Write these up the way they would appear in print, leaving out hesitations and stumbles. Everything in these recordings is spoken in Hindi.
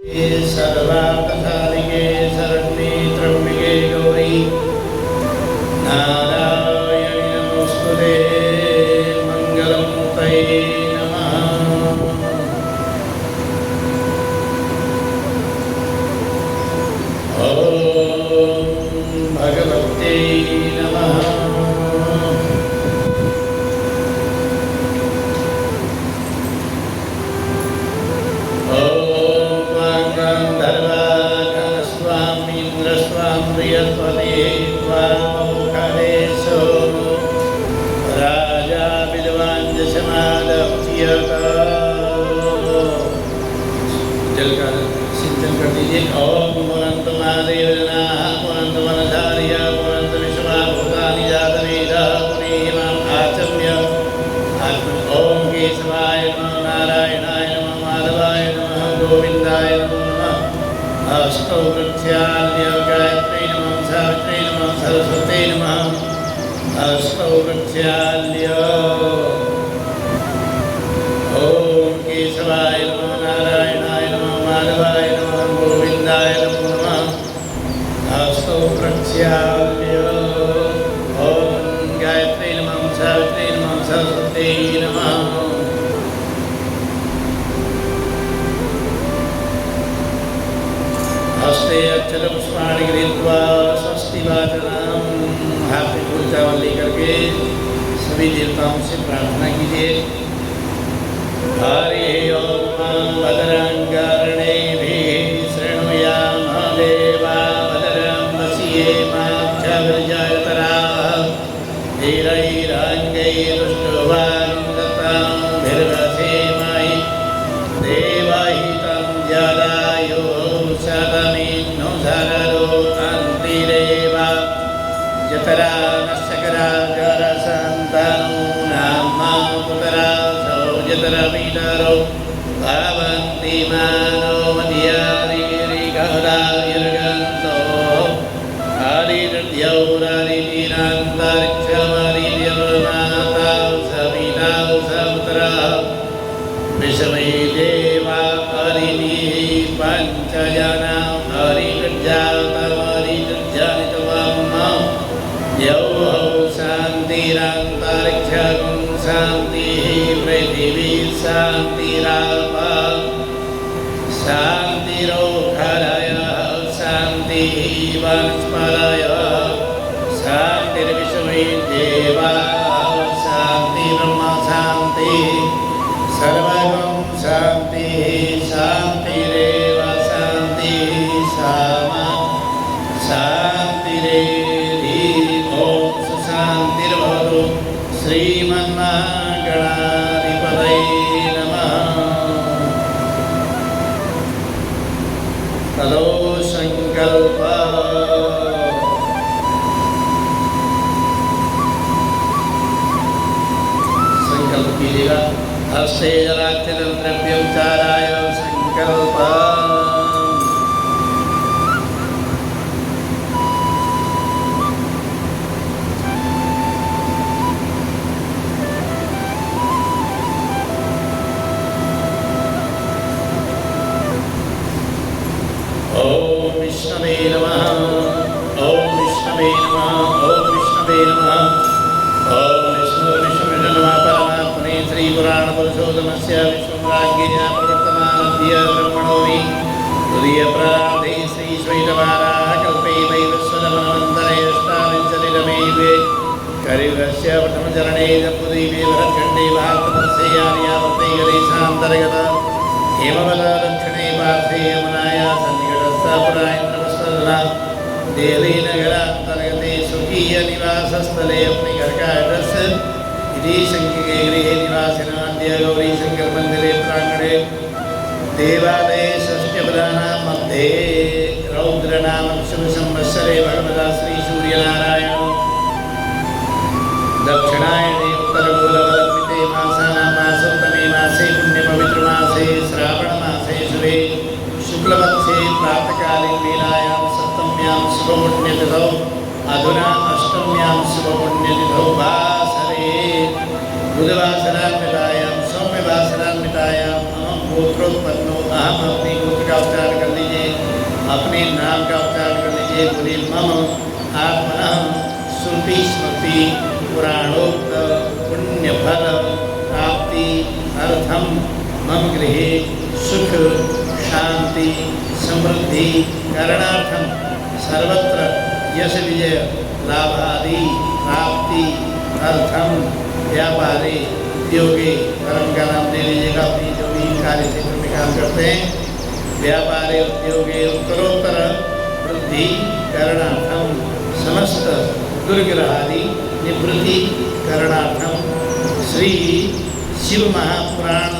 सर्वार्थसाधिके शरण्ये त्र्यम्बके गौरी नारायणि नमोस्तुते मंगलमूर्तये नमः। ॐ भगवते नमः। राजा विद्वान जल का सिंचन कर दीजिए। ओम पुनंत महादेवनाः पुनंत वनधार्य पुनंत विश्वभूतानि जातवेदः पुनीमाम् आचम्य ओम केशवाय नमः नारायणाय नमः माधवाय नमः गोविंदाय नमो नमः। अष्टौ वृक्षाल्य गायत्री नमः सावित्री नमः सरस्वती नमः। अष्टौ वृक्षाल्य ओम केशवाय नमः नारायणाय नमः माधवाय नमः गोविंदाय नमो नमः। अष्टौ वृक्षाल्य ओम गायत्री नमः सावित्री नमः सरस्वती नमः। हस्ते अक्षर पुष्पाणि गृहीत्वा स्वस्ति वाचनम हाथ में फूल चावल लेकर के सभी देवताओं से प्रार्थना कीजिए। हरि ओम भद्रंकर्णेभिः शृणुयामः देवा भद्रं पश्येमाक्षभिर्जयतराः धीरैरङ्गैरुष्टुवांसताभिर्वसेमहि देवहितं जलायो शतमिन्नु शरदो अन्तिरेवा जतरा नश्चकरा जरसन्तनूनां पुतरा सौजतरमितरो भवन्ति मानो मध्यारिगहदायुर्गन्तो हरिहृद्यौररितिरन्तरिक्षमरिद्यवमाता सविता सपुत्रः विषमे देवा हरिणिः पञ्चजना हरिहृद्यातमरिहृद्यानितवम् यौः शान्तिरन्तरिक्षं शान्तिः पृथिवी शान्तिरापः शान्तिरोखरयः शान्तिः वनस्पतयः शान्तिर्विश्वे देवाः शान्तिर्ब्रह्म शान्तिः सर्वगं शान्तिः शान्तिरेव शान्तिः सामा शान्तिरेधि ॐ सुशान्तिर्भवतु। श्रीमन्महागणाधिपतये नमः। ततो संकल्पः संकल्प कीजिएगा। हस्ते जलाक्षरं द्रव्योपचाराय संकल्पः। ओम विष्णवे नमः। ओम विष्णवे नमः। ओम विष्णवे नमः। ओम विष्णुवे नमः। परमात्मने श्री पुराण पुरुषोत्तमस्य विष्णुराज्ञया प्रवर्तमानस्य ब्रह्मणोऽपि तुरीय प्रार्थे श्री श्वेतवाराह कल्पे वैवस्वतमन्वन्तरे अष्टाविंशतितमे कलियुगस्य प्रथमचरणे जम्बुद्वीपे भरतखण्डे भारतवर्षे आर्यावर्ते गणेशान्तर्गत हेमवला दक्षिणे पार्श्वे यमुनाया सन्निकटस्थपुरायन्द्रवस्तला देहली नगरान्तर्गते स्वकीय निवासस्थले अपने घर का एड्रेस इति शंकिके गृहे निवासिनः अद्य गौरी शंकर मंदिरे प्रांगणे देवालये षष्ठ्यपदानां मध्ये रौद्रनाम शुभ संवत्सरे भगवता श्री सूर्यनारायण दक्षिणायने उत्तरगोलवलंबिते मासानां मासोत्तमे मासे पुण्यपवित्रमासे श्रावणमासे शुभे शुक्लपक्षे प्रातःकाले वेलायां सप्तम्यां शुभपुण्यतिथौ अधुना अष्टम्यां शुभपुण्यतिथौ वासरे बुधवासरान्वितायां सौम्यवासरान्वितायां गोत्रोत्पन्नो अहम, अपने गोत्र का उच्चारण कर लीजिए, अपने नाम का उच्चारण कर लीजिए। बोले मम आत्मनः श्रुति स्मृति पुराणोक्त पुण्य फल प्राप्ति अर्थम मम गृहे सुख शांति समृद्धि करणार्थम सर्वत्र यश विजय लाभादि प्राप्ति अर्थम व्यापारे उद्योगे, कर्म का नाम ले लीजिएगा, अपनी जो भी कार्य क्षेत्र में काम करते हैं, व्यापारे उद्योगे उत्तरोत्तर वृद्धि करणार्थम समस्त दुर्ग्रहादि निवृत्ति करणार्थम श्री शिव महापुराण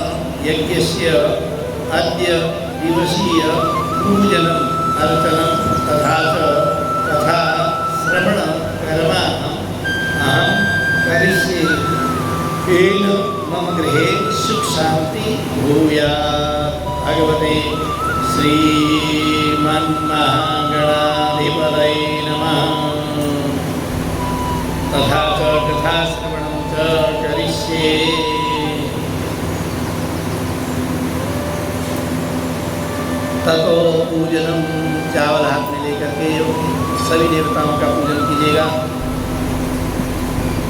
यज्ञस्य अद्य दिवसीय पूजनम अर्चनम तथा कथा श्रवण कर्मा अहम करिष्ये, येन मम गृहे सुख शांति भूयात्। भगवते श्रीमन्महागणाधिपतये नमः। तथा च कथा श्रवणं च करिष्ये। ततो पूजनम, चावल हाथ में लेकर के सभी देवताओं का पूजन कीजिएगा।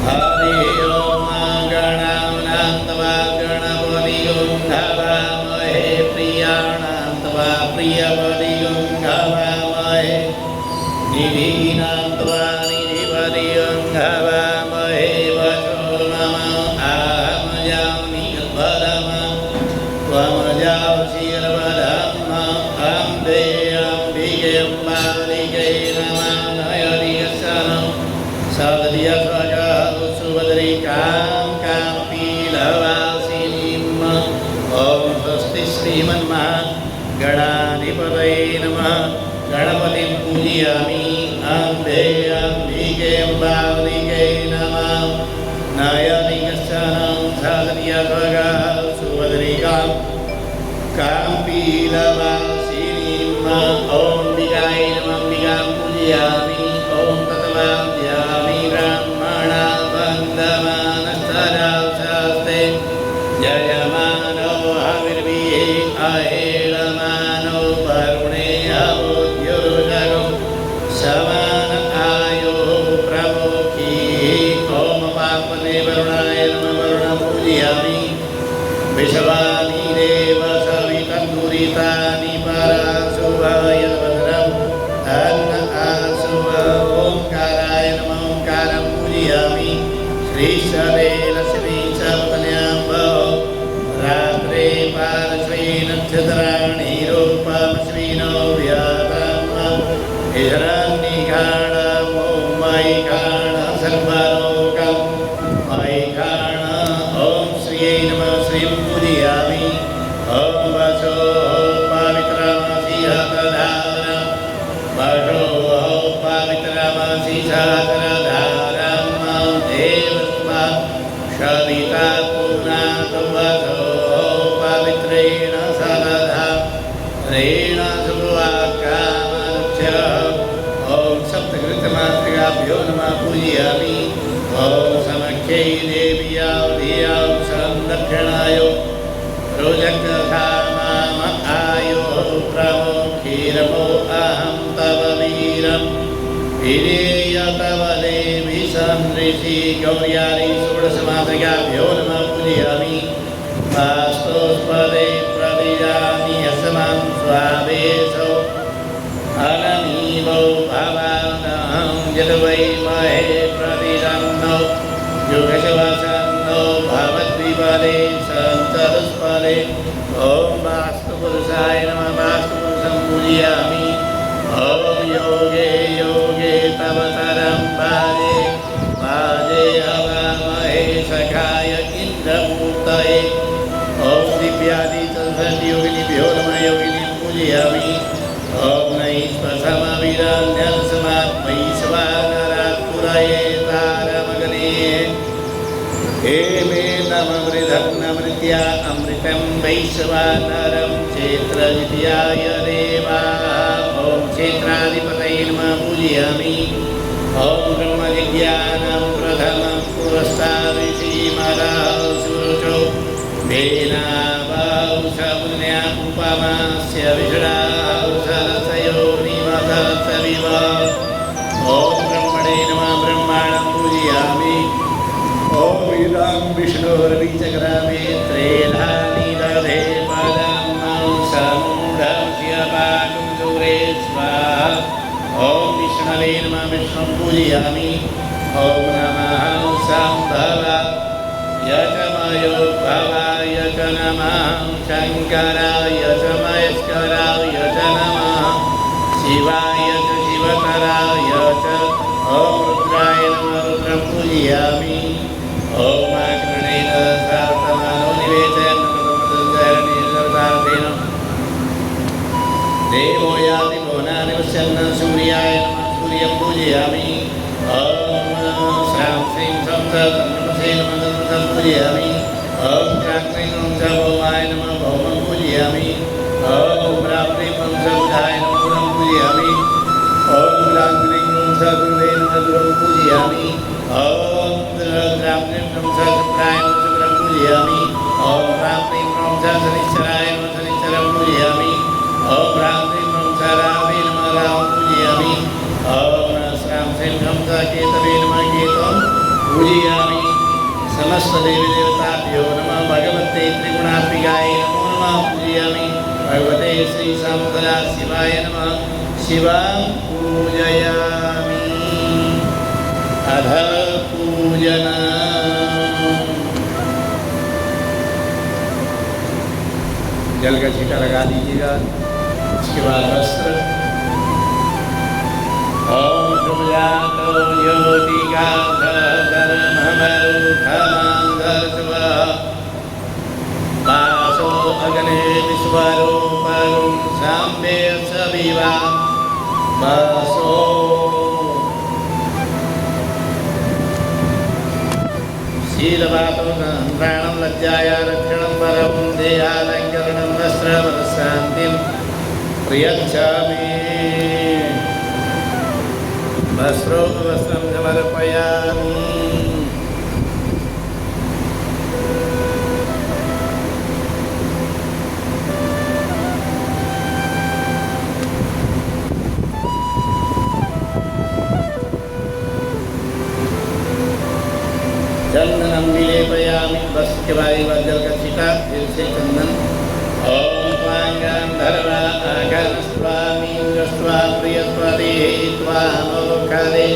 हरि ओम गणानां तवा गणपतिं हवामहे, प्रियाणां तवा प्रियपतिं हवामहे, निधीनां तवा निधिपतिं हवामहे। वचो नमः आहम जामि वदम त्वं जासि वदम अम्बे अम्बिके अम्बालिके नमः। नयदियसनं सदयस्वज सुभद्रिकां कापीलवासिनीम्। ॐ स्वस्ति श्रीमन्महागणाधिपतये नमः। गणपतिं पूजयामि। अम्बे अम्बिके अम्बालिके नमः। नयनिकशनं सदयस्वज सुभद्रिकां कापीलवासिनीम्। ॐ अम्बिकायै नमः। अम्बिकां पूजयामि। ॐ तत्त्वाद्यामि ब्रह्मणा वन्दमानस्तराशास्ते जयमानो हविर्भिः अहेळमानो वरुणे हवोद्युर्जगो समान आयो प्रमुखी। ॐ पापने वरुणाय नमः। वरुणं पूजयामि। विश्वानि देव सवितन्दुरितानि पराशुभाय भद्रम् अन्न आशुभ। ओंकाराय नमः। ओंकारं पूजयामि। श्रीशैलश्री सर्वतनयाम्बो रात्रे पार्श्वे नक्षत्राणि रूपमश्विनो व्यातम् हिरण्यघाणम्। ॐ मयिघाण सर्वलोकं मयिघाण। ॐ श्रियै नमः। श्रियं पूजयामि। ॐ वसो पवित्रमसि हतधारम्। वसो पवित्रमसि सहस्रधारम्। देवस्वा सविता पुनातु वसो पवित्रेण सदधा रेण शुभवाक्कामनुच्य। ॐ सप्तकृतमातृकाभ्यो नमः। पूजयामि। ॐ समख्यै देव्यां धियां संरक्षणाय रोजग्धामाम आयो प्रमुखीरमो अहं तव वीरम् विधेय तव देवी संऋषि गौर्यारि षोडशमातृकाभ्यो नमः। पूजयामि। वास्तोस्पदे प्रविजामि असमं स्वावेशो अनमीवो भवानहं यद्वै महे प्रतिदन्नो युगशवसन्नो भवद्विपदे सन्तरुष्पदे। ॐ वास्तुपुरुषाय नमः। वास्तुपुरुषं पूजयामि। ॐ योगे योगे तव तरं भाजे भाजे हवामहे सखाय इन्द्रमूर्तये। ॐ दिव्यादियोगिनीभ्यो नमः। योगिनीं पूजयामि। ॐ नैश्वसमविरन्यसमात्मैश्वानरात्पुरये तारमगने। हेमे नममृधन्नमृत्या अमृतं वैश्वानरं क्षेत्रजित्याय देवाः। ॐ क्षेत्राधिपतये नमः। पूजयामि। ॐ ब्रह्मजिज्ञानं प्रथमं पुरस्तादृषीमरः सुरुचो वेनावौ पुण्या उपामास्य विषडा सरसयो निमधसविव ॐ ब्रह्मणे नमः ब्रह्माणं पूजयामि ॐ इदं विष्णोर्विचक्रामे त्रेधानि दधे पदं समूढस्य पाकं दूरे स्वाहा ॐ विष्णवे नमः विष्णुं पूजयामि ॐ नमः सम्भव यजमयो भवाय च नमः शङ्कराय च महेश्वराय च नमः शिवाय च शिवतराय च ॐ रुद्राय नमः रुद्रं पूजयामि ॐ आग्रणेन सार्थमानो निवेदयन् नमः देवो याति भुवनानि पश्यन् सूर्याय नमः सूर्यं पूजयामि ॐ श्रां श्रीं सं तन्नमसे नमः पूजयामि ॐ क्रां क्रीं च भौमाय नमः भौमं पूजयामि ॐ ह्रां क्रीं च बुधाय नमः बुधं पूजयामि ॐ ह्रां क्रीं च गुरुवे नमः गुरुं पूजयामि ॐ ह्रां क्रीं च शुक्राय नमः शुक्रं पूजयामि ॐ ह्रां क्रीं च शनिश्चराय नमः शनिश्चरं पूजयामि ॐ ह्रां क्रीं च रावे नमः रावं पूजयामि ॐ श्रां श्रीं च केतवे नमः केतं पूजयामि समस्त देवी देवताभ्यो नमः भगवते त्रिगुणात्मिकाय नमो नमः पूजयामि भगवते श्री सामसदा शिवाय नमः शिवां पूजयामि अध पूजना जल का छींटा लगा दीजिएगा उसके बाद वस्त्र ॐ शुभजातो वासो अग्ने विश्वरूपं साम्बे सविवा वासो शीलवातो प्राणं लज्जाया रक्षणं परं देहालङ्करणं वस्त्रमनःशान्तिं प्रयच्छामि वस्त्रोपवस्त्रं समर्पयामि चंदनम विलेपयामि बस के बाद जल का छींटा फिर से चंदन ॐ त्वांगंधर्वा आगमस्वामी रस्वा प्रियस्वरे त्वामोखरे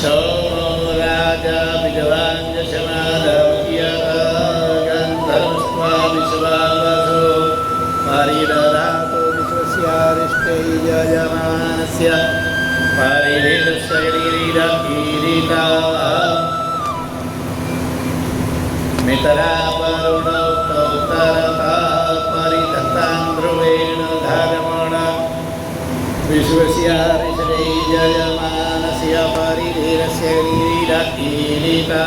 सोमो राजा विद्वान् यशमादव्यत गन्धर्वस्वा विश्वावसो परिदधातो विश्वस्यारिष्टै यजमानस्य परिवेदस्य गिरिरकीरिता मितरा वरुणो तोतरता परिततां ध्रुवेण धर्मण विश्वस्यारिषे यजमानस्य परिधीरस्य गिरिरकीरिता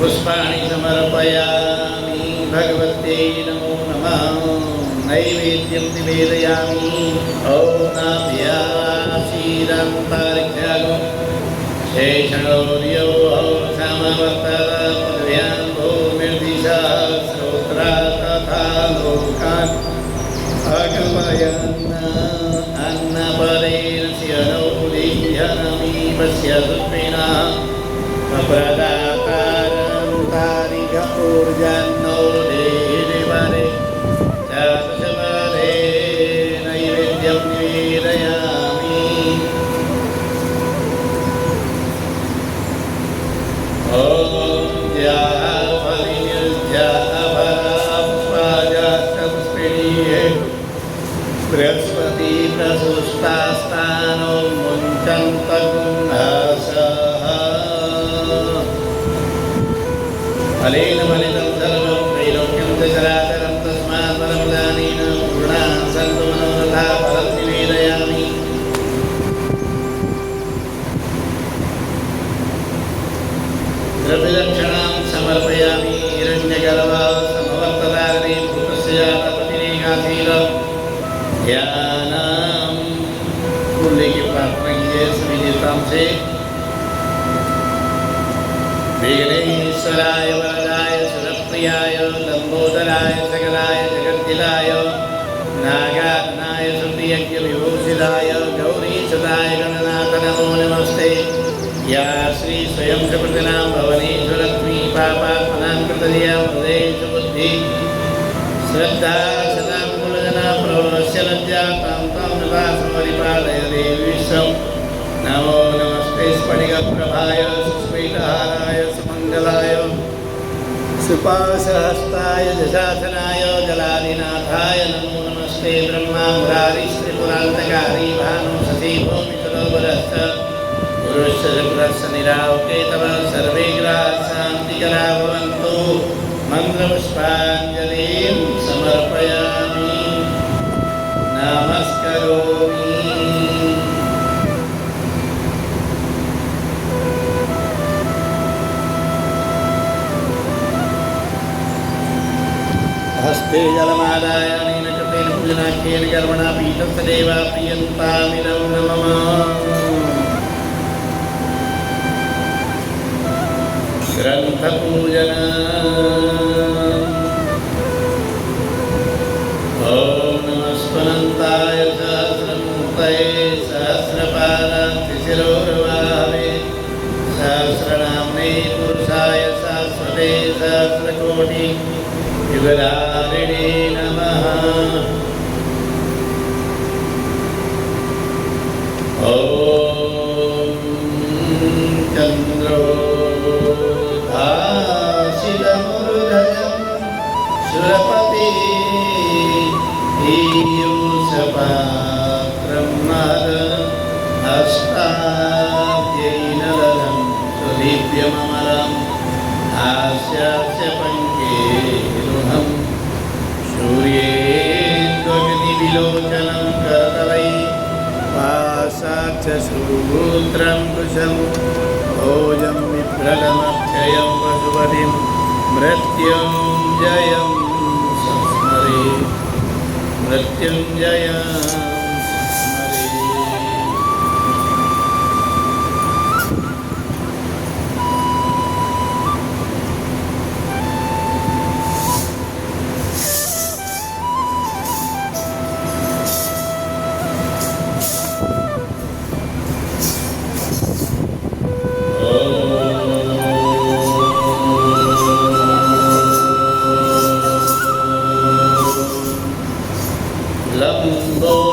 पुष्पाणि समर्पयामि भगवते नमो नमः नैवेद्यं निवेदयामि ॐ नाभ्याशीरं परित्यागो शेषणौर्यो समवर्तत पृथिव्यां भूमिर्दिशा श्रोत्रा तथा लोकान् अकल्पयन् अन्नपरेण स्यनौ दीह्यनमीपस्य सुष्मिना प्रदातारं तारिक ऊर्जन्नो देवरे चतुष्पदे नैवेद्यं निवेदयामि ॐ बृहस्पति प्रसुष्टास्तानो मुञ्चन्तगुंहसः नारायणाय लंबोदराय सकलाय जगद्दिलाय नागाननाय श्रुतियज्ञविभूषिताय गौरीसुताय गणनाथ नमो नमस्ते। या श्री स्वयं प्रकृतिनां भवनेश्वरत्मी पापात्मनां कृतधिया हृदयेषु बुद्धि श्रद्धा सदा कुलजना प्रवस्य लज्जा तां तां निवासमरिपालय देवी विश्वं। नमो नमस्ते स्फटिकप्रभाय सुस्मितहाराय सुमङ्गलाय सुपाशहस्ताय दशासनाय जलादिनाथाय नमो नमस्ते। ब्रह्मा मुरारिस्त्रिपुरान्तकारी भानु शशि भौमितलोबरश्च गुरुश्च शुक्रश्च निरावकेतवः सर्वे ग्रहाः शान्तिकरा भवन्तु। मन्त्रपुष्पाञ्जलिं समर्पयामि नमस्करोमि। हस्ते जलमादाय अनेन कृतेन पूजनाख्येन कर्मणा पीतस्य देवा प्रियन्तामिदं नमः। ग्रन्थपूजन ॐ नमस्वनन्ताय सहस्रमूर्तये सहस्रपादातिशिरोर्वाहवे सहस्रनाम्ने पुरुषाय शाश्वते सहस्रकोटि युगधारिणे नमः। ॐ चन्द्रो भासितमुरुधयं सुरपतिः पीयूषपात्रं महदस्ताब्जैनदलं सुदीप्यममलम् हास्यास्य पङ्केरुहं सूर्येन्द्वग्निविलोचनं करतलैः पाशाच्यसूत्रं कुशं भोजं विभ्रलमक्षयं पशुपतिं मृत्युञ्जयं संस्मरे मृत्युञ्जयं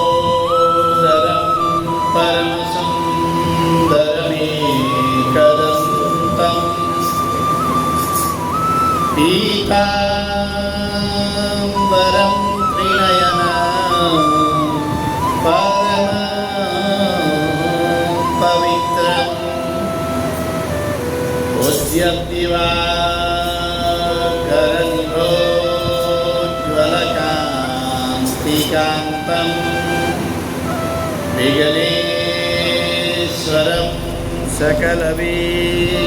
लम्बोदरं परमसुन्दरमेकदन्तं पीताम्बरं त्रिनयनं परमं पवित्रम् उद्यद्दिवाकरनिभोज्ज्वलकान्तिकान्तं विघ्नेश्वरं सकलविघ्नहरं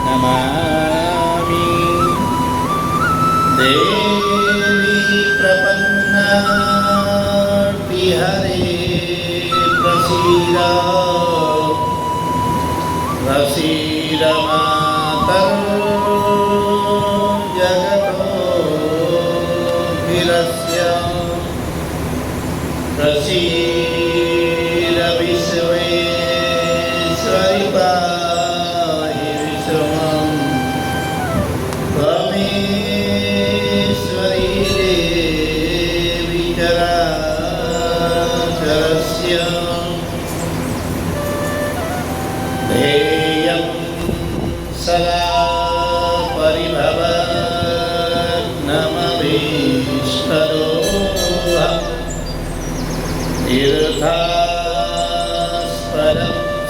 नमामि। देवी प्रपन्नार्तिहरे प्रसीद प्रसीद मातर्जगतोऽखिलस्य प्रसीद विश्वेश्वरि पाहि विश्वम्। त्वमेश्वरी देवी चराचरस्य ध्येयं सदा परिभवग्नमभीष्टदोहम् तीर्थास्पदं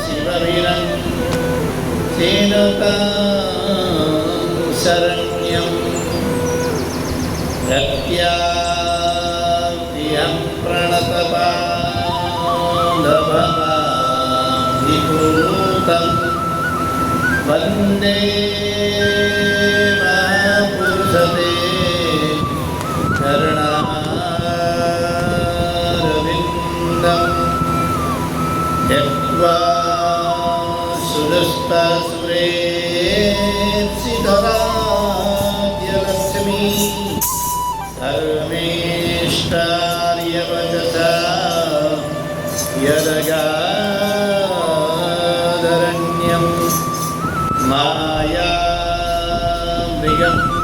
शिववीरं सेनुकां शरण्यं प्रत्याद्यं प्रणतपादभवाधिभूतं वन्दे महापुरुषते चरणारविन्दं त्यक्त्वा सुदुष्टसुरेप्सितरां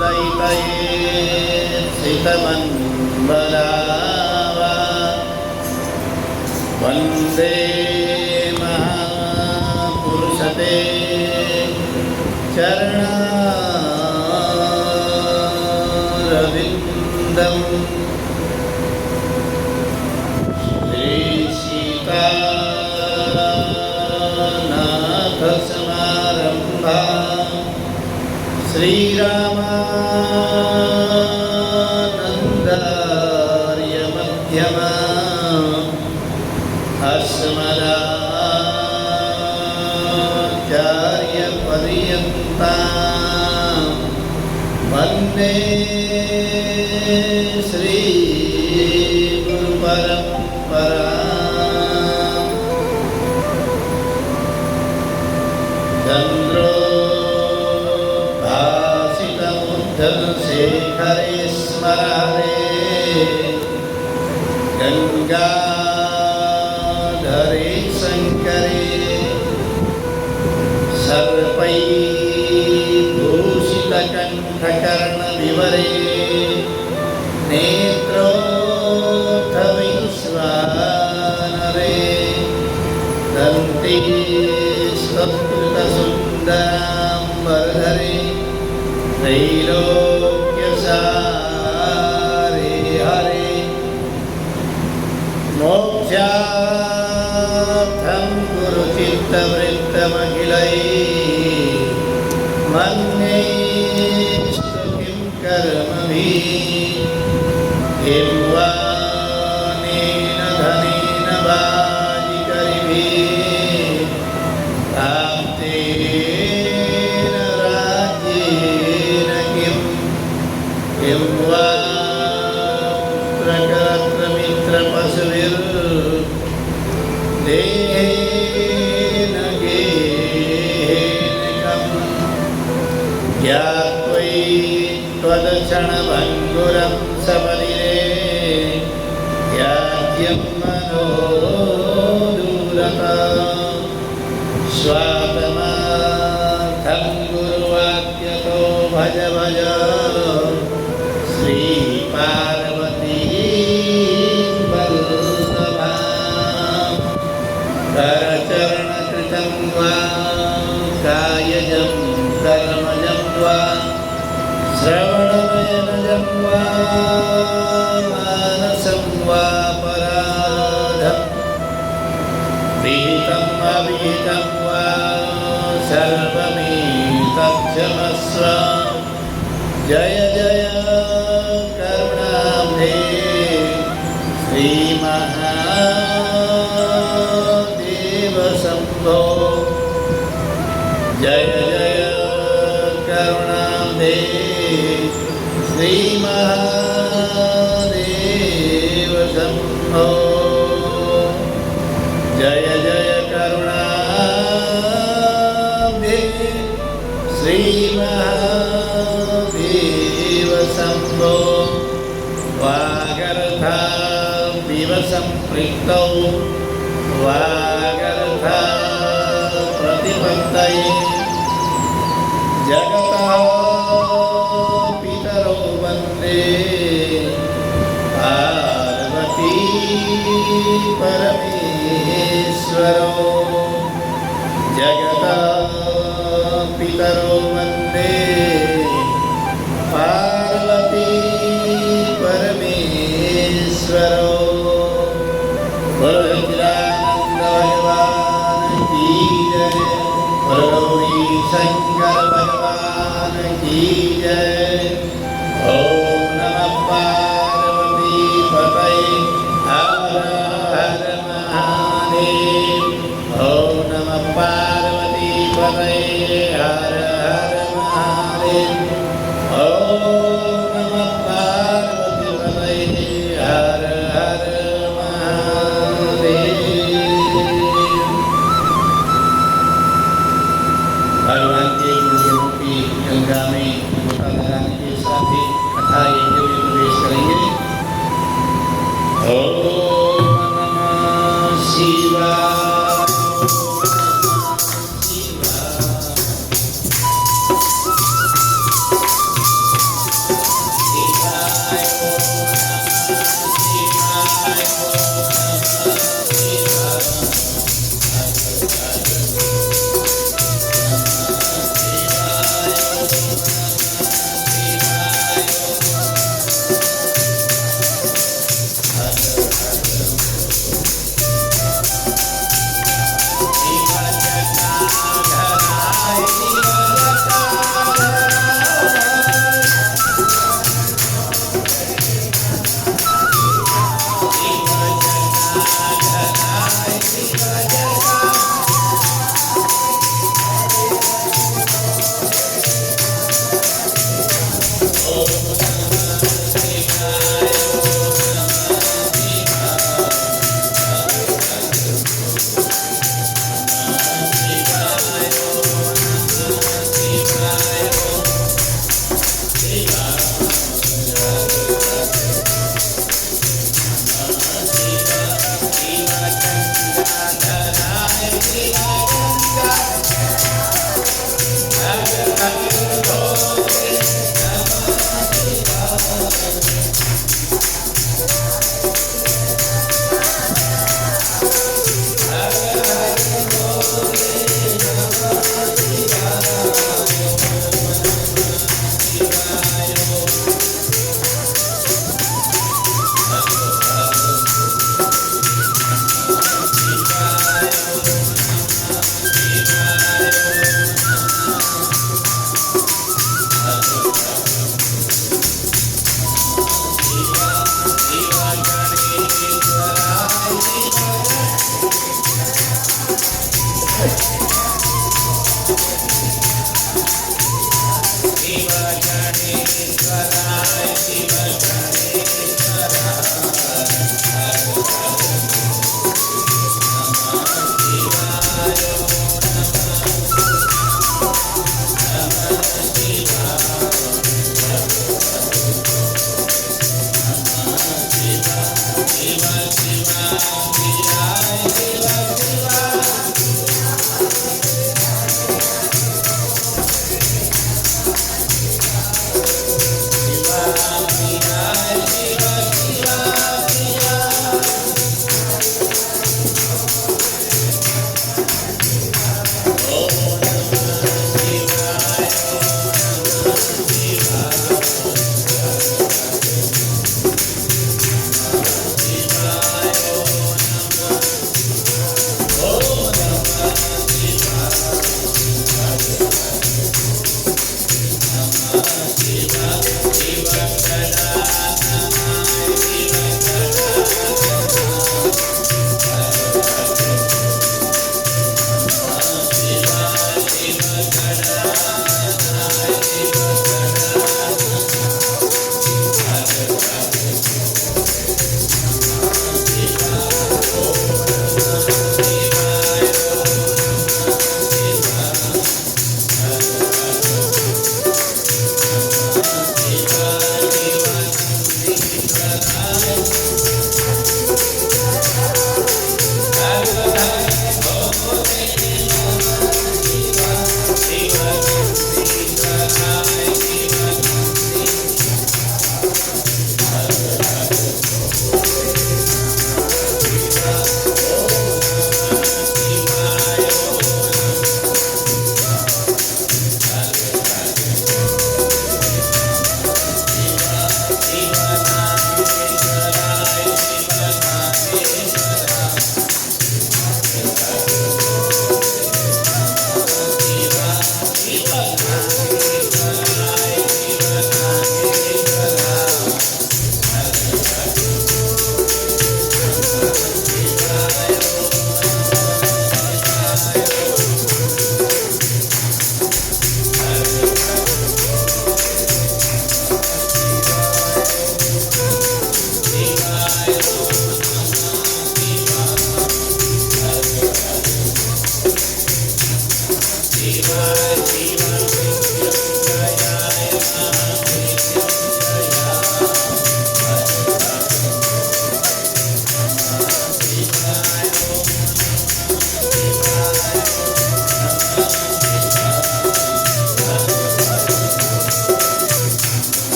दयितये सितमन्वरावा वन्दे महापुरुषते चरणारविन्दम् श्रीसीतानाथसमारम्भा श्रीरामानन्दार्यमध्यमा अस्मदाचार्यपर्यन्ता वन्दे श्रीगुरुपरम्परा चन्द्रोद्भासितमुद्धशेखरे स्मरारे गङ्गाधरे शङ्करे सर्पैर्भूषितकण्ठकर्णविवरे नेत्रोत्थविश्वानरे दन्ते स्तुतसुन्दराम्बरधरे त्रैलोक्यसारे हरे मोक्षार्थं गुरुचित्तवृत्तमखिलैः मन्येस्तु किं कर्मभिः किं वा नेन धनेन वाजिकरिभिः प्राप्तेन राज्येन किं वा पुत्रकलत्रमित्रपशुभिर्देहेन गेहेनकम् ज्ञात्वै त्वदक्षणभङ्गुरं सपरिरे त्याज्यं मनोदूरता स्वात्मार्थं गुरुवाक्यतो भज भज श्रीपार्वती करचरणकृतं वा कायजं कर्मजं वा श्रवणनयनजं वा मानसं वा पराधं विहितं अविहितं वा सर्वमेतत्क्षमस्व जय जय करुणाब्धे श्रीमहादेव शम्भो जय जय करुणाब्धे श्रीमहादेव शम्भो जय जय करुणाब्धे श्रीमहादेव शम्भो वागर्थाविव सम्पृक्तौ वागर्था प्रतिपत्तये जगतः पितरौ वन्दे पार्वती परमेश्वरौ जगतः पितरौ वन्दे पार्वती परमेश्वरौ सच्चिदानंद भगवान की जय गौरी शंकर भगवान की जय ओम नमः पार्वती पतये हर हर महादेव ओम नमः पार्वती पतये हर हर महादेव ओम नमः पार्वती पतये हर हर भगवान के गुणरूपी गंगा में गोता लगाने के साथ ही कथा यज्ञ में प्रवेश करेंगे। ओम नमः शिवाय।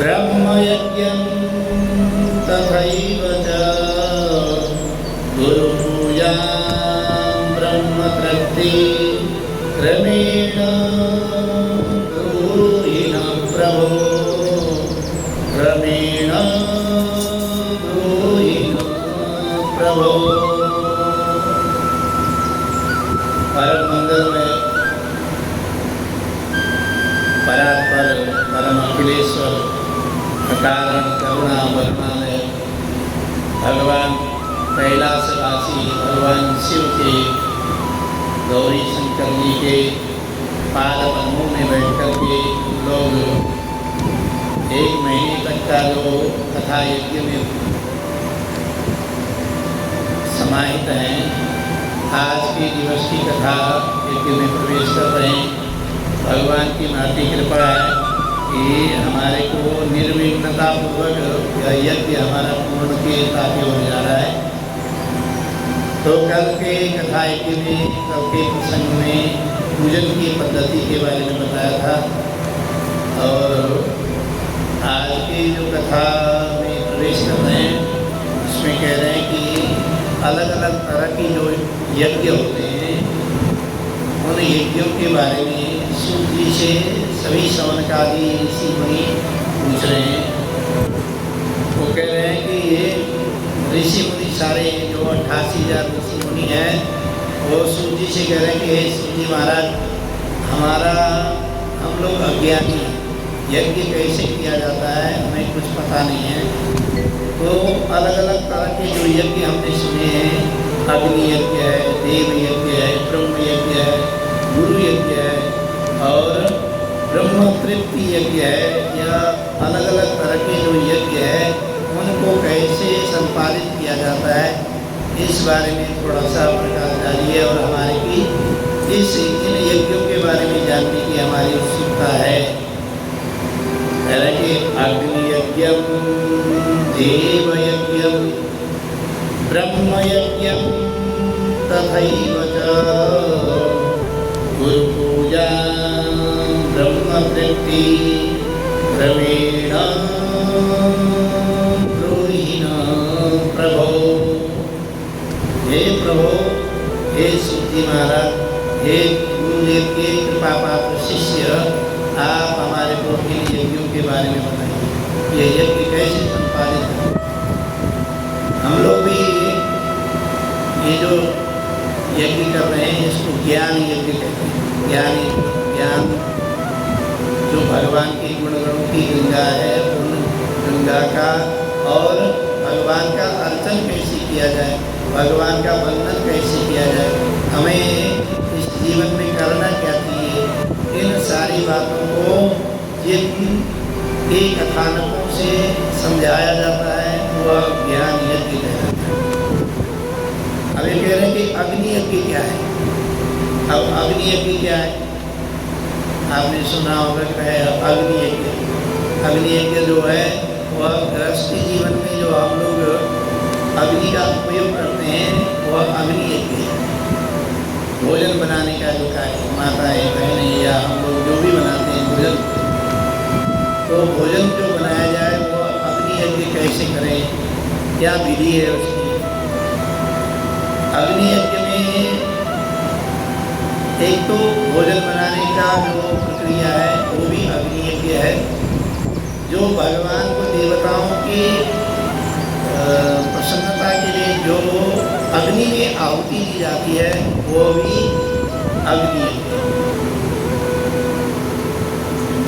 ब्रह्मयज्ञं तथैव च गुरुपूजां ब्रह्मतृप्ति क्रमेण ब्रूहि न प्रभो क्रमेण ब्रूहि न प्रभो। परम मंदिर में परात्पर परम अखिलेश्वर कारण करुणा वर्णा भगवान कैलाशवासी भगवान शिव के गौरी शंकर जी के पाद पद्मों में बैठ कर के लोग 1 महीने तक का जो कथा यज्ञ में समाहित हैं, आज के दिवस की कथा यज्ञ में प्रवेश कर रहे हैं। भगवान की महती कृपा है कि हमारे को निर्विघ्नता पूर्वक यह यज्ञ हमारा पूर्ण के ताकि हो जा रहा है। तो कल के कथा यज्ञ में कल के प्रसंग में पूजन की पद्धति के बारे में बताया था, और आज की जो कथा में प्रवेश कर रहे हैं उसमें कह रहे हैं कि अलग अलग तरह की जो यज्ञ होते हैं उन यज्ञों के बारे में सूत जी से सभी शौनकादि ऋषि मुनि पूछ रहे हैं। वो कह रहे हैं कि ये ऋषि मुनि सारे जो 88,000 ऋषि मुनि हैं वो सूत जी से कह रहे हैं कि हे सूत जी महाराज, हम लोग अज्ञानी हैं, यज्ञ कैसे किया जाता है हमें कुछ पता नहीं है। तो अलग अलग तरह के जो यज्ञ हमने सुने हैं, अग्नि यज्ञ है, देव यज्ञ है, ब्रह्म यज्ञ है, गुरु यज्ञ है और ब्रह्म तृप्ति यज्ञ है, या अलग अलग तरह के जो यज्ञ है उनको कैसे संपादित किया जाता है, इस बारे में थोड़ा सा प्रकाश डालिए और हमारे की इन यज्ञों के बारे में जानने की हमारी उत्सुकता है। कि अग्नि यज्ञम देव यज्ञम ब्रह्म यज्ञम तथैव च गुरु पूजा ब्रह्म तृप्ति क्रमेण ब्रूहि न प्रभो। हे प्रभो, हे सूत जी महाराज, हे गुरुदेव के कृपा पात्र शिष्य, आप हमारे को इन यज्ञों के बारे में बताइए, ये यज्ञ कैसे संपादित है। हम लोग भी ये जो यज्ञ कर रहे हैं इसको ज्ञान यज्ञ कहते हैं। ज्ञान जो भगवान के गुणगणों की गंगा है, उन गंगा का और भगवान का अर्चन कैसे किया जाए, भगवान का वंदन कैसे किया जाए, हमें इस जीवन में करना क्या चाहिए, इन सारी बातों को जिन एक कथानकों से समझाया जाता है वह ज्ञान यज्ञ कहलाता है। अब ये कह रहे हैं कि अग्नि यज्ञ क्या है। अब अग्नि यज्ञ क्या है, आपने सुना होगा कि अग्नि यज्ञ। अग्नि यज्ञ जो है वह गृहस्थी जीवन में जो हम लोग अग्नि का उपयोग करते हैं वह अग्नि यज्ञ है। भोजन बनाने का जो कार्य माताएँ बहनें या हम लोग जो भी बनाते हैं भोजन, तो भोजन जो बनाया जाए वो अग्नि यज्ञ कैसे करें, क्या विधि है उसकी। अग्नि यज्ञ में एक तो भोजन बनाने का जो प्रक्रिया है वो भी अग्नि यज्ञ है। जो भगवान को देवताओं की प्रसन्नता के लिए जो अग्नि में आहुति दी जाती है वो भी अग्नि यज्ञ है।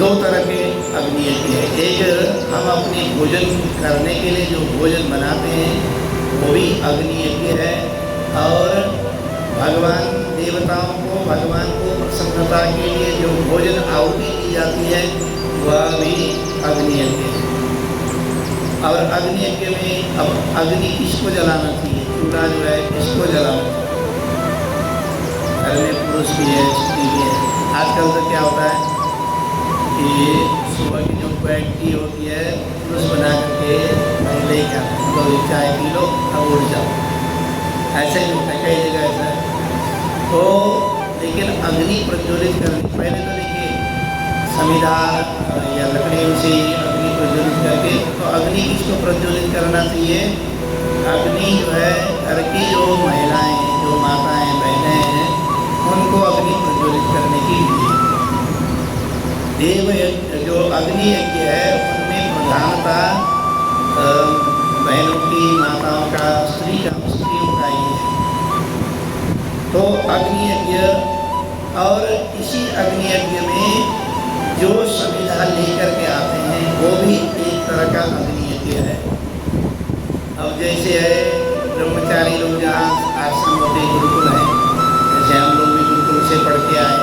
2 तरह के अग्नि यज्ञ है। एक हम अपने भोजन करने के लिए जो भोजन बनाते हैं वो भी अग्नि यज्ञ है, और भगवान देवताओं को भगवान को प्रसन्नता के लिए जो भोजन आहुति दी जाती है वह भी अग्नि यज्ञ है। और अग्नि यज्ञ में अब अग्नि किसको जलाना चाहिए, चूल्हा जो है किसको जलाना चाहिए, घर में पुरुष भी है स्त्री भी है। आजकल तो क्या होता है कि सुबह की जो बैठकी होती है पुरुष बना करके ले क्या तो चाय पी लो अब उड़ जाओ, ऐसे ही होता है कई जगह ऐसा है। तो लेकिन अग्नि प्रज्वलित करनी, पहले तो देखिए समिधा या लकड़ियों से अग्नि प्रज्वलित करके। तो अग्नि किसको प्रज्वलित करना चाहिए? अग्नि जो है घर की जो महिलाएं, जो माताएं, बहनें हैं, उनको अग्नि प्रज्वलित करने की विधि। देव जो अग्नि यज्ञ है उनमें प्रधानता बहनों की, माताओं का, स्त्रियों का ही है। तो अग्नि यज्ञ, और इसी अग्नि यज्ञ में जो समिधा लेकर के आते हैं वो भी एक तरह का अग्नि यज्ञ है। अब जैसे है ब्रह्मचारी लोग जहाँ आश्रम होते गुरुकुल हैं, जैसे हम लोग भी गुरुकुल से पढ़ के आए,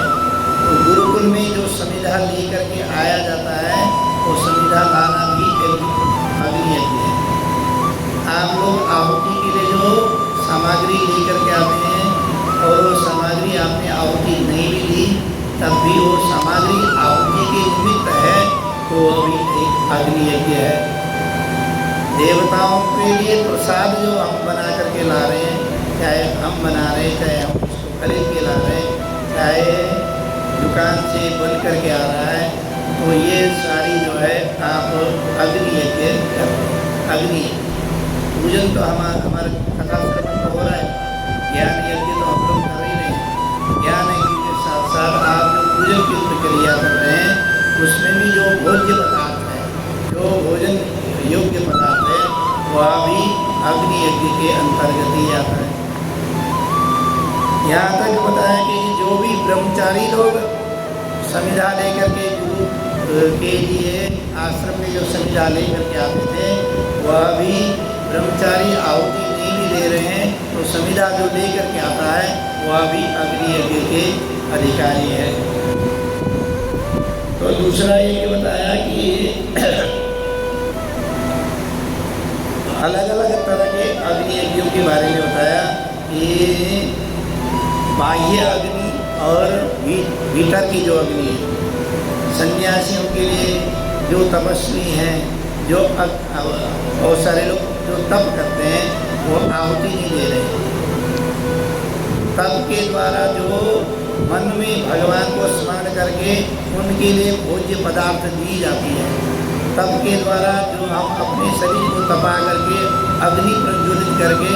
तो गुरुकुल में जो समिधा लेकर के आया जाता है वो समिधा लाना भी एक अग्नि यज्ञ है। आप लोग आहुति के लिए जो सामग्री लेकर के आते हैं और वो सामग्री आपने आहुति नहीं भी ली, तब भी वो सामग्री आहुति के निमित्त है, तो वो भी एक अग्नि यज्ञ है। देवताओं के लिए प्रसाद जो हम बना करके ला रहे हैं, चाहे हम बना रहे हैं, चाहे हम उसको खरीद के ला रहे हैं, चाहे दुकान से बन करके आ रहा है, तो ये सारी जो है आप अग्नि यज्ञ अग्नि पूजन तो हमारे कथा श्रवण तो हो रहा है, ज्ञान यज्ञ तो हम लोग कर ही रहे हैं। ज्ञान यज्ञ के साथ साथ आप जो पूजन की प्रक्रिया कर रहे हैं उसमें भी जो भोज्य पदार्थ है, जो भोजन योग्य पदार्थ है, वह भी अग्नि यज्ञ के अंतर्गत ही आता है। यहाँ तक बताया कि जो भी ब्रह्मचारी लोग समिधा लेकर के गुरु के लिए आश्रम में जो समिधा लेकर के आते थे, वह भी ब्रह्मचारी आहुति नहीं भी ले रहे हैं, तो समिधा जो लेकर के आता है वह भी अग्नि यज्ञ के अधिकारी है। तो दूसरा ये बताया कि अलग अलग तरह के अग्नि यज्ञों के बारे में बताया कि बाह्य अग्नि और भीतर की जो अग्नि है, सन्यासियों के लिए जो तपस्वी हैं, जो बहुत सारे लोग जो तप करते हैं वो आहुति नहीं दे रहे। तप के द्वारा जो मन में भगवान को स्मरण करके उनके लिए भोज्य पदार्थ दी जाती है, तप के द्वारा जो हम अपने शरीर को तपा करके अग्नि प्रज्वलित करके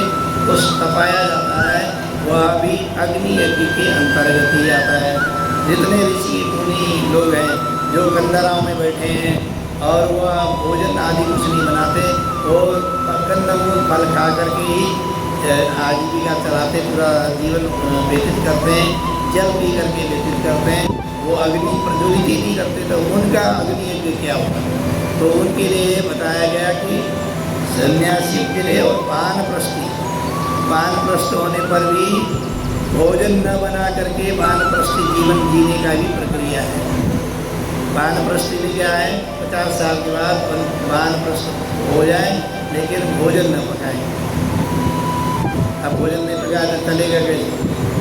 उस तपाया जाता है, वह भी अग्नि यज्ञ के अंतर्गत ही आता है। जितने ऋषि मुनि लोग हैं जो कंदराओं में बैठे हैं और वह भोजन आदि कुछ नहीं बनाते, वो कंदमूल फल खा करके ही आजीविका चलाते, पूरा जीवन व्यतीत करते हैं, जल पी करके व्यतीत करते हैं, वो अग्नि प्रज्वलित ही नहीं करते, तो उनका अग्नि यज्ञ क्या होगा? तो उनके लिए बताया गया कि सन्यासियों के लिए और वानप्रस्थ होने पर भी भोजन न बना करके वानप्रस्थ जीवन जीने का भी प्रक्रिया है। वानप्रस्थ में क्या है, 50 साल के बाद वानप्रस्थ हो जाए लेकिन भोजन न पकाए। अब भोजन नहीं पकाए तो चलेगा कैसे?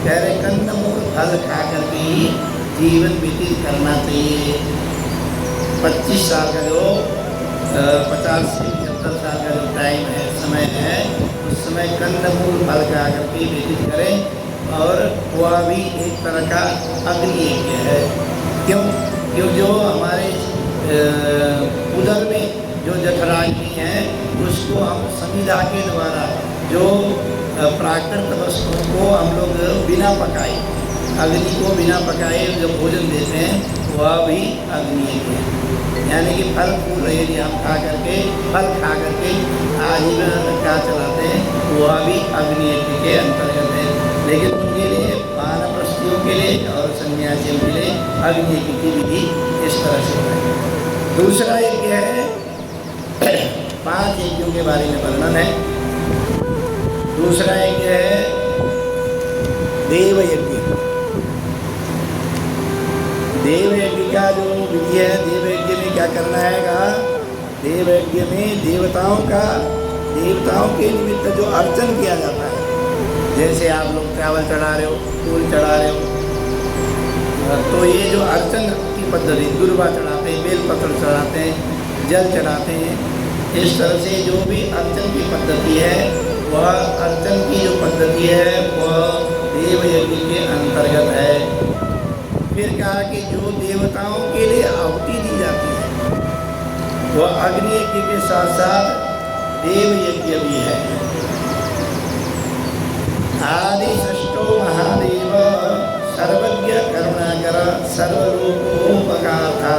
कह रहे कंदमूल फल खा करके ही जीवन व्यतीत करना चाहिए। 25 साल का जो 50 से 75 साल का जो टाइम है, समय है, उस समय कंदमूल फल खा करके व्यतीत करें, और वह भी एक तरह का अग्नि यज्ञ है। क्यों? जो हमारे उदर में जो जठराग्नि है उसको हम समिधा के द्वारा जो प्राकृत वस्तुओं को हम लोग बिना पकाए, अग्नि को बिना पकाए जो भोजन देते हैं, वह भी अग्नि यज्ञ है। यानी कि फल फूल यदि हम खा करके आजीवन का चलाते हैं, वह भी अग्नि यज्ञ के अंतर्गत है। लेकिन उनके लिए वानप्रस्थियों के लिए और सन्यासियों के लिए अग्नि यज्ञ की विधि इस तरह से है। दूसरा यज्ञ है, 5 यज्ञों के बारे में वर्णन है। दूसरा यज्ञ है देव यज्ञ। देव यज्ञ का जो विधि है, देव यज्ञ में क्या करना है? देव यज्ञ में देवताओं के निमित्त जो अर्चन किया जाता है, जैसे आप लोग चावल चढ़ा रहे हो, फूल चढ़ा रहे हो, तो ये जो अर्चन की पद्धति, दुर्वा चढ़ाते हैं, बेलपत्र चढ़ाते हैं, जल चढ़ाते हैं, इस तरह से जो भी अर्चन की पद्धति है, वह अर्चन की जो पद्धति है वह देव यज्ञ के अंतर्गत है। फिर कहा कि जो देवताओं के लिए आहुति दी जाती है, वह अग्नि यज्ञ के साथ साथ देव यज्ञ भी है। आदि सृष्टो महादेव सर्वज्ञ करुणाकर सर्वलोकोपकार्थां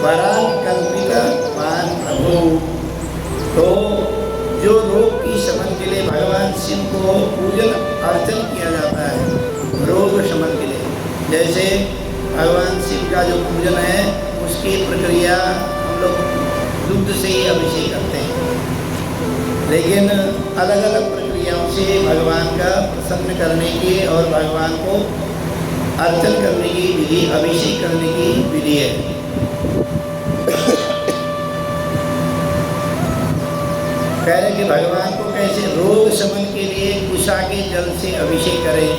वरान कल्पित मान प्रभु। तो जो रोग की शमन के लिए भगवान शिव को पूजन अर्चन किया जाता है, रोग शमन के लिए, जैसे भगवान शिव का जो पूजन है उसकी प्रक्रिया हम लोग दुग्ध से ही अभिषेक करते हैं, लेकिन अलग अलग प्रक्रियाओं से भगवान का प्रसन्न करने की और भगवान को अर्चन करने की विधि, अभिषेक करने की विधि है। कह रहे कि भगवान को कैसे रोग शमन के लिए कुशा के जल से अभिषेक करें,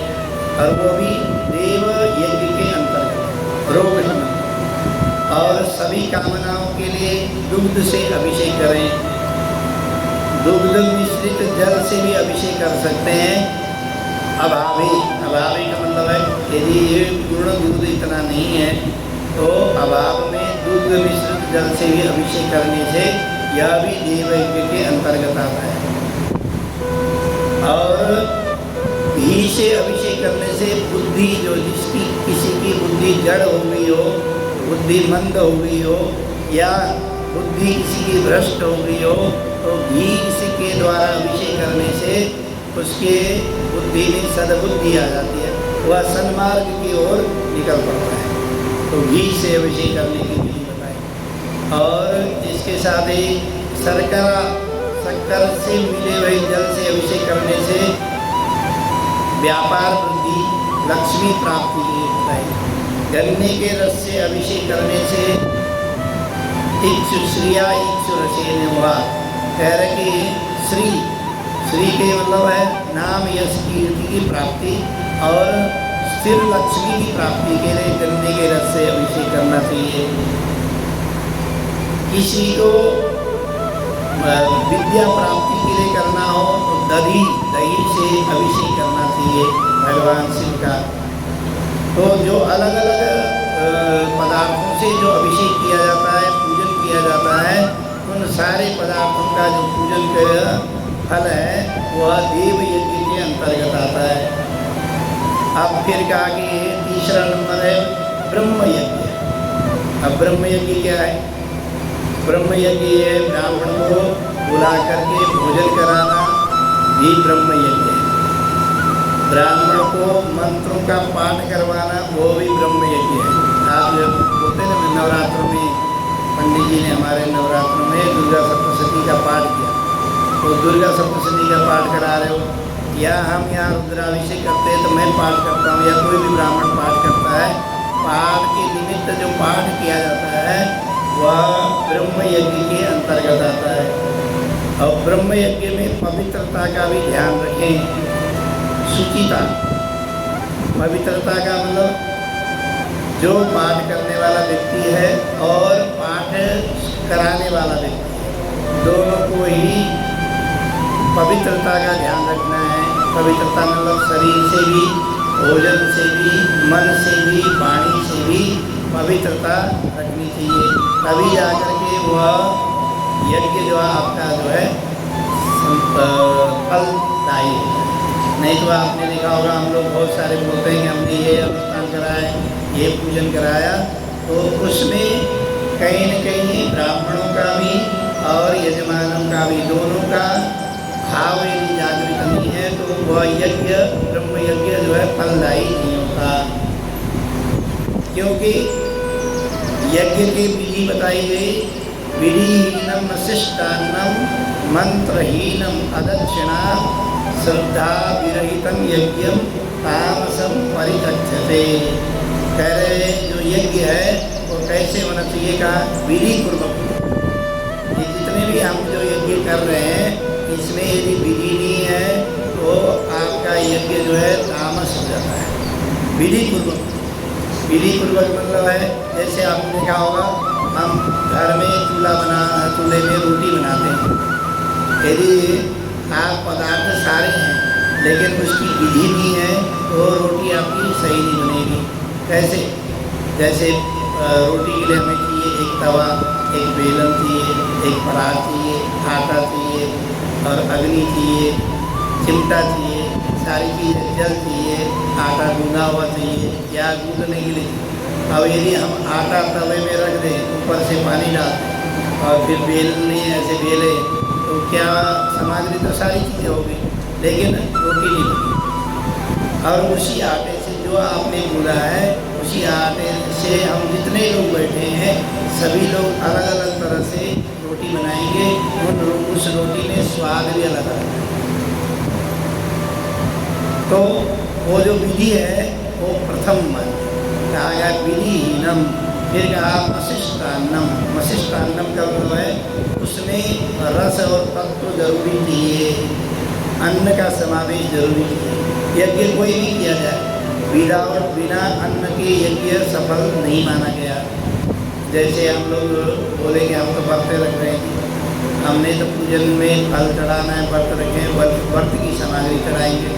और वो भी देव यज्ञ के अंतर्गत रोग शमन, और सभी कामनाओं के लिए दुग्ध से अभिषेक करें। दुग्ध मिश्रित जल से भी अभिषेक कर सकते हैं। अभावी का मतलब है यदि ये पूर्ण दूध इतना नहीं है तो अभाव में दुग्ध मिश्रित जल से भी अभिषेक करने से यह भी देव यज्ञ के अंतर्गत आता है। और घी से अभिषेक करने से बुद्धि, जो जिसकी किसी की बुद्धि जड़ हो गई हो, बुद्धि मंद हो गई हो, या बुद्धि किसी की भ्रष्ट हो गई हो, तो घी किसी के द्वारा अभिषेक करने से उसके बुद्धि में सद्बुद्धि आ जाती है, वह सन्मार्ग की ओर निकल पड़ता है। तो घी से अभिषेक करने की विधि बताई। और इसके साथ ही शक्कर से मिले हुए जल से अभिषेक करने से व्यापार वृद्धि, लक्ष्मी प्राप्ति की बताई। गन्ने के रस से अभिषेक करने से इक्षुश्रिया इक्षुरसेन हुआ। कह रहे कि श्री के मतलब है नाम यश कीर्ति की प्राप्ति, और स्थिर लक्ष्मी की प्राप्ति के लिए गन्ने के रस से अभिषेक करना चाहिए। किसी को विद्या प्राप्ति के लिए करना हो तो दही से अभिषेक करना चाहिए भगवान शिव का। तो जो अलग अलग पदार्थों से जो अभिषेक किया जाता है, पूजन किया जाता है, उन सारे पदार्थों का जो पूजन का फल है वह देव यज्ञ के अंतर्गत आता है। अब फिर कहा कि तीसरा नंबर है ब्रह्म यज्ञ। अब ब्रह्म यज्ञ क्या है? ब्रह्म यज्ञ है ब्राह्मण को बुला करके भोजन कराना भी ब्रह्म यज्ञ है। ब्राह्मण को मंत्रों का पाठ करवाना वो भी ब्रह्म यज्ञ है। आप जब बोलते हैं ना, नवरात्रों में पंडित जी ने हमारे नवरात्रों में दुर्गा सप्तशती का पाठ किया, तो दुर्गा सप्तशती का पाठ करा रहे हो, या हम यहाँ रुद्राभिषेक करते हैं तो मैं पाठ करता हूँ, या कोई भी ब्राह्मण पाठ करता है, पाठ के निमित्त जो पाठ किया जाता है वह ब्रह्म यज्ञ के अंतर्गत आता है। और ब्रह्म यज्ञ में पवित्रता का भी ध्यान रखें। शुचिता, पवित्रता का मतलब जो पाठ करने वाला व्यक्ति है और पाठ कराने वाला व्यक्ति है, दोनों को ही पवित्रता का ध्यान रखना है। पवित्रता मतलब शरीर से भी, भोजन से भी, मन से भी, वाणी से भी पवित्रता रखनी चाहिए, तभी जाकर के वह यज्ञ जो आपका जो है फलदायी है। नहीं तो आपने देखा होगा, हम लोग बहुत सारे बोलते हैं कि हमने ये अनुष्ठान कराया, ये पूजन कराया, तो उसमें कहीं न कहीं ब्राह्मणों का भी और यजमानों का भी, दोनों का भाव यदि जागृत नहीं है तो वह यज्ञ, ब्रह्म यज्ञ जो है फलदायी नहीं होता। क्योंकि यज्ञ की विधि बताई गई, विधिहीनम शिष्टान्नम मंत्रहीनम अदक्षिणा श्रद्धा विरहितम यज्ञम तामसम परिचक्षते। कह रहे जो यज्ञ है वो कैसे होना चाहिए, कहा विधि पूर्वक। ये जितने भी हम जो यज्ञ कर रहे हैं इसमें यदि विधि नहीं है तो आपका यज्ञ जो है तामस हो जाता है। विधि पूर्वक, विधि पूर्वक मतलब है जैसे आपने देखा होगा, हम घर में चूल्हे में रोटी बनाते हैं, यदि आप पदार्थ सारे हैं लेकिन उसकी विधि नहीं है तो रोटी आपकी सही नहीं बनेगी। कैसे? जैसे रोटी के लिए हमें चाहिए एक तवा, एक बेलन चाहिए, एक परात चाहिए, आटा चाहिए और अग्नि चाहिए, चिमटा चाहिए, सारी चीज़ें, जल चाहिए, आटा गूंदा हुआ चाहिए या गूंदने के लिए। अब यदि हम आटा तवे में रख दें, ऊपर से पानी डाल दें और फिर बेलने ऐसे बेले, तो क्या सामग्री तो सारी चीज़ें हो गई लेकिन रोटी नहीं बनी। और उसी आटे से जो आपने गूंदा है, उसी आटे से हम जितने लोग बैठे हैं सभी लोग अलग अलग तरह से रोटी बनाएंगे। उस रोटी में स्वाद भी अलग है। तो वो जो विधि है वो प्रथम मन कहा गया विधिहीनम, फिर कहा मशिष्टान्नम। मशिष्टान्नम का मतलब है उसमें रस और तत्व जरूरी चाहिए, अन्न का समावेश जरूरी चाहिए। यज्ञ कोई भी किया जाए बिना अन्न के यज्ञ सफल नहीं माना गया। जैसे हम लोग बोलेंगे हम तो व्रत रख रहे हैं, हमने तो पूजन में फल चढ़ाना है, व्रत रखे, व्रत की सामग्री चढ़ाएंगे,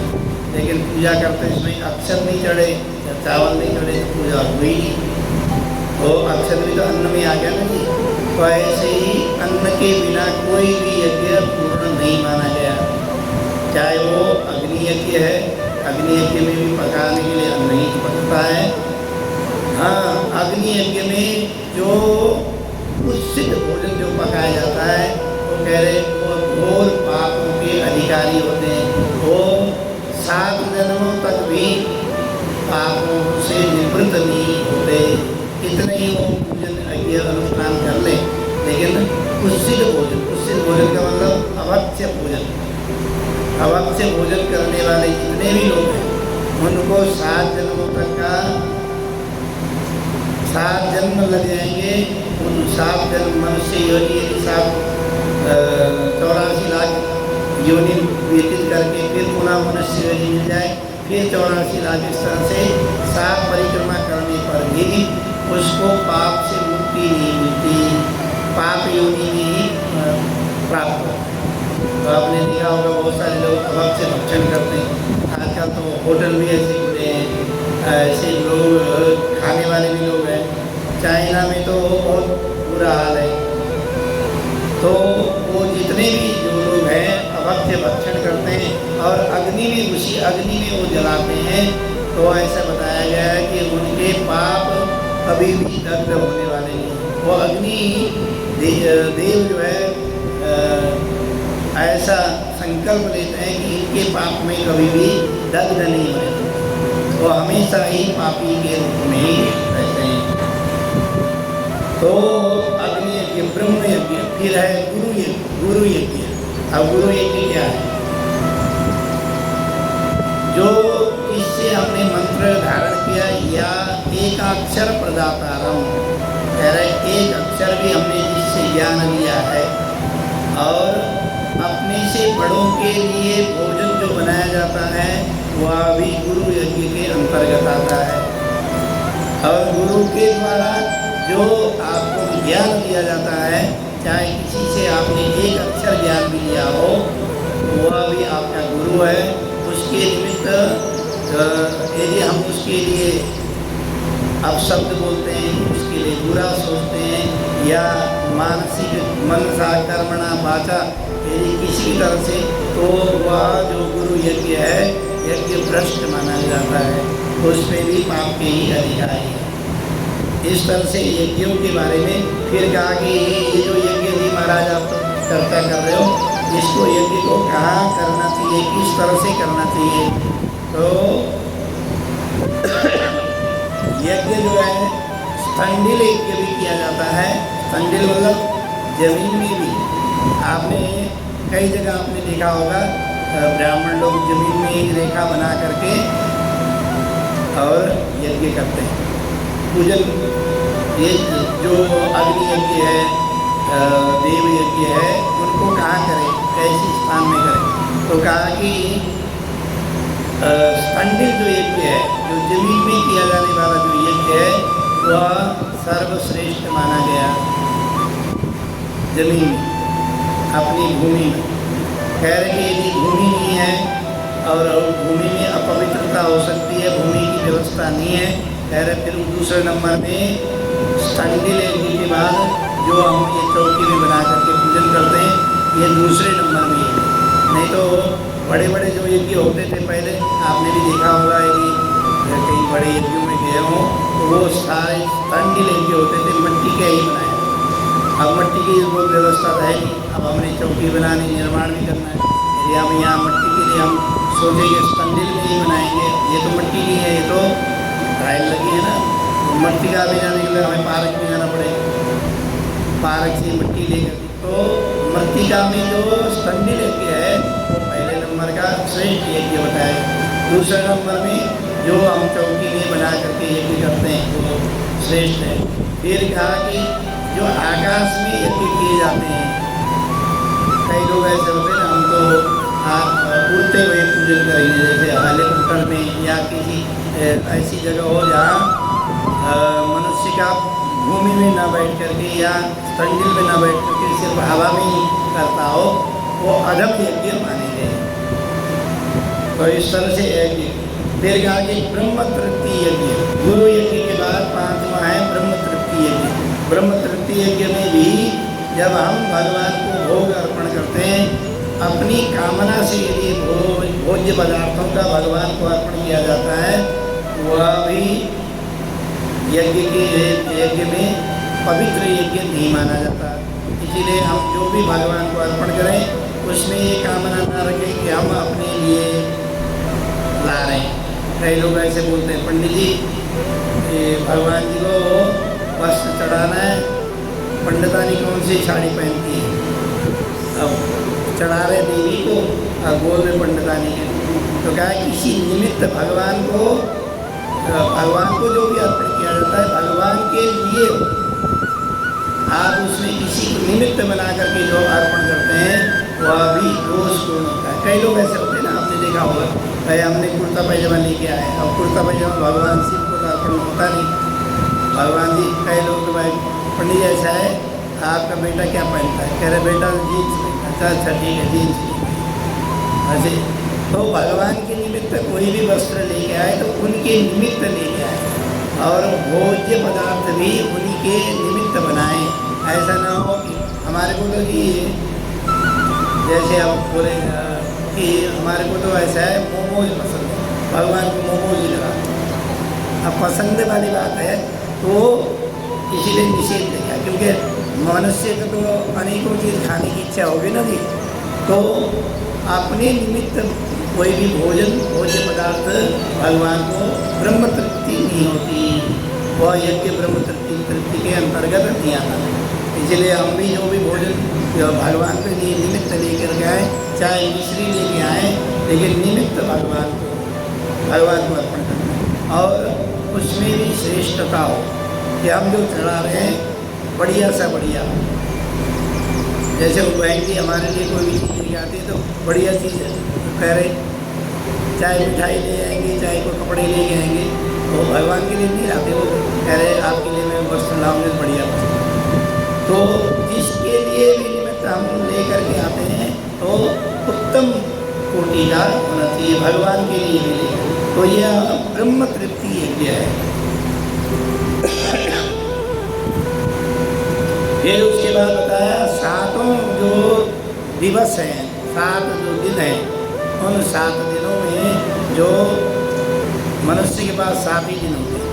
लेकिन पूजा करते इसमें अक्षर नहीं चढ़े या चावल नहीं चढ़े तो पूजा हुई नहीं। तो अक्षर भी तो अन्न में आ गया ना जी। तो ऐसे ही अन्न के बिना कोई भी यज्ञ पूर्ण नहीं माना गया, चाहे वो अग्नि यज्ञ है। अग्नि यज्ञ में भी पकाने के लिए अन्न ही पकता है। हाँ, अग्नि यज्ञ में जो कुत्सित भोजन जो पकाया जाता है वो कह रहे वो घोर पापों के अधिकारी होते हैं। वो 7 जन्मों तक भी पापों से निवृत्त नहीं होते। कितने ही वो पूजन यज्ञ अनुष्ठान कर ले, लेकिन कुत्सित भोजन का मतलब अभक्ष्य भोजन। अभक्ष्य भोजन करने वाले जितने भी लोग हैं उनको 7 जन्मों तक का 7 जन्म लग जाएंगे। उन 7 जन्म मनुष्य योनि 84 लाख योनि व्यतीत करके फिर पुनः मनुष्य योनि मिल जाए, फिर 84 लाख इस तरह से 7 परिक्रमा करने पर भी उसको पाप से मुक्ति नहीं मिलती, पाप योनि में ही प्राप्त होता है। तो आपने देखा होगा बहुत सारे लोग अभक्ष्य भक्षण करते हैं। आजकल तो होटल भी ऐसे खुले हैं, ऐसे लोग खाने वाले भी लोग हैं। चाइना में तो बहुत बुरा हाल है। तो वो जितने भी जो लोग हैं अभक्ष्य भक्षण करते हैं और अग्नि में, उसी अग्नि में वो जलाते हैं, तो ऐसा बताया गया है कि उनके पाप कभी भी दग्ध होने वाले नहीं। वो अग्नि देव जो है ऐसा संकल्प लेते हैं कि इनके पाप में कभी भी दग्ध नहीं होने, वो हमेशा ही पापी के रूप में ही रहते हैं। तो अग्नि यज्ञ, ब्रह्म यज्ञ, फिर है गुरु यज्ञ। अब गुरु यज्ञ क्या है? जो इससे हमने मंत्र धारण किया या एक अक्षर प्रदातारम, कह रहे एक अक्षर भी हमने जिससे ज्ञान लिया है और अपने से बड़ों के लिए भोजन जो बनाया जाता है वह भी गुरु यज्ञ के अंतर्गत आता है। और गुरु के द्वारा जो आपको ज्ञान दिया जाता है, चाहे किसी से आपने एक अक्षर ज्ञान भी लिया हो, वह भी आपका गुरु है। उसके निमित्त यदि हम उसके लिए अपशब्द बोलते हैं, उसके लिए बुरा सोचते हैं या मानसिक मनसा कर्मणा वाचा यदि किसी तरह से, तो वह जो गुरु यज्ञ है यज्ञ भ्रष्ट माना जाता है, उसमें भी पाप के ही अधिकारी है। इस तरह से यज्ञों के बारे में फिर कहा कि ये जो यज्ञ भी महाराज आप तो चर्चा कर रहे हो, इसको यज्ञ को कहाँ करना चाहिए, किस तरह से करना चाहिए। तो यज्ञ जो है स्थंडिल यज्ञ भी किया जाता है। स्थंडिल मतलब जमीन में भी, आपने कई जगह आपने देखा होगा ब्राह्मण लोग जमीन में एक रेखा बना करके और यज्ञ करते हैं, पूजन। ये जो अग्नि यज्ञ है, देव यज्ञ है, उनको कहाँ करें, कैसे स्थान में करें? तो कहा कि स्थंडिल जो यज्ञ है, जो जमीन में किया जाने वाला जो यज्ञ है, वह सर्वश्रेष्ठ माना गया। जमीन में, अपनी भूमि में, कह रहे कि यदि भूमि नहीं है और भूमि में अपवित्रता हो सकती है, भूमि की व्यवस्था नहीं है, कह रहे फिर दूसरे नंबर में स्थंडिल यज्ञ के बाद जो हम ये चौकी में बना करके पूजन करते हैं, ये दूसरे नंबर में है। नहीं तो बड़े बड़े जो यज्ञ होते थे पहले, आपने भी देखा होगा कि कई बड़े यज्ञों में गए हों तो वो सारे तंडिल यज्ञ होते थे, मिट्टी के ही बनाए। अब मिट्टी की कोई व्यवस्था है नहीं, अब हमने चौकी बनानी, निर्माण भी करना है। यदि हम यहाँ मिट्टी के लिए हम सोचेंगे तंडिल में ही बनाएंगे, ये तो मिट्टी नहीं है, ये तो टाइल लगी है ना, तो मिट्टी का भी जाने के लिए हमें पार्क में जाना पड़ेगा, पार्क से मिट्टी लेकर। तो मृत्तिका में जो तंडिल यज्ञ है वो पहले नंबर का श्रेष्ठ यज्ञ बताया। दूसरे नंबर में जो हम चौकी में बना करके यज्ञ करते हैं वो श्रेष्ठ है। फिर कहा कि जो आकाश में यज्ञ किए जाते हैं, कई लोग ऐसे होते हैं ना, हम तो उड़ते हुए पूजन करेंगे, जैसे हेलीकॉप्टर में या किसी ऐसी जगह हो जहाँ मनुष्य का भूमि में ना बैठ करके या तंडिल में ना बैठ करके सिर्फ हवा में ही करता हो, वो अधम यज्ञ माने गए। तो इस तरह से यज्ञ। फिर कहा कि ब्रह्म तृप्ति यज्ञ, गुरु यज्ञ के बाद 5वां है ब्रह्म तृप्ति यज्ञ। ब्रह्म तृप्ति यज्ञ में भी जब हम भगवान को भोग अर्पण करते हैं, अपनी कामना से यदि भोज्य पदार्थों का भगवान को अर्पण किया जाता है, वह भी यज्ञ में पवित्र यज्ञ नहीं माना जाता। इसीलिए हम जो भी भगवान को अर्पण करें उसमें ये कामना न रखें कि हम अपने लिए ला रहे हैं। कई लोग ऐसे बोलते हैं, पंडित जी भगवान जी को वस्त्र चढ़ाना है, पंडितानी कौन सी साड़ी पहनती है, अब चढ़ा रहे देवी को और बोल रहे पंडितानी के। तो क्या है, किसी निमित्त भगवान को जो भी अर्पण किया जाता है भगवान के लिए, आप उसमें किसी को निमित्त बना करके जो अर्पण करते हैं वह भी दोषपूर्ण होता है। कई लोग ऐसे होते हैं ना, आपने देखा होगा, भाई हमने कुर्ता पैजामा लेके आए, अब कुर्ता पैजामा भगवान शिव को अर्पण होता नहीं। भगवान जी कई लोग तो भाई पंडित ऐसा है, आपका बेटा क्या पहनता है, कह रहे बेटा जीन्स पहनता है, अच्छा ठीक है जीन्स। ऐसे तो भगवान के निमित्त कोई भी वस्त्र लेके आए तो उनके निमित्त लेके आए, और भोज्य पदार्थ भी उन्हीं के निमित्त बनाएं। ऐसा ना हो कि हमारे को तो कि जैसे आप बोले कि हमारे को तो ऐसा है मोमोज पसंद है, भगवान को मोमोज ही लगा। अब पसंद वाली बात है तो इसीलिए निषेध देखा, क्योंकि मनुष्य को तो अनेकों चीज़ खाने की इच्छा होगी ना जी। तो अपने निमित्त कोई भी भोज्य पदार्थ भगवान को ब्रह्म तृप्ति नहीं होती, वह यज्ञ ब्रह्म तृप्ति के अंतर्गत नहीं आता। इसलिए हम भी जो भी भोजन भगवान के लिए निमित्त लेकर के आए, चाहे मिश्री लेके आए, लेकिन निमित्त भगवान को अर्पण करना, और उसमें भी श्रेष्ठता हो कि हम जो चढ़ा रहे हैं बढ़िया सा बढ़िया। जैसे वो बहन जी हमारे लिए कोई भी चीज़ लेके आती है तो बढ़िया चीज़ है, तो कह रहे चाहे मिठाई ले आएंगे, चाहे कोई कपड़े लेके आएंगे, वो भगवान के लिए नहीं लाते, वो कह रहे आपके लिए मैं वस्त्र लाऊंगे बढ़िया। तो जिसके लिए भी निमित्त हम लेकर के आते हैं तो उत्तम कोटि का होना चाहिए, भगवान के लिए भी लेकर। तो यह ब्रह्म तृप्ति यज्ञ है। फिर उसके बाद बताया 7 जो दिवस हैं, 7 जो दिन हैं, उन 7 दिनों में जो मनुष्य के पास 7 ही दिन होते हैं,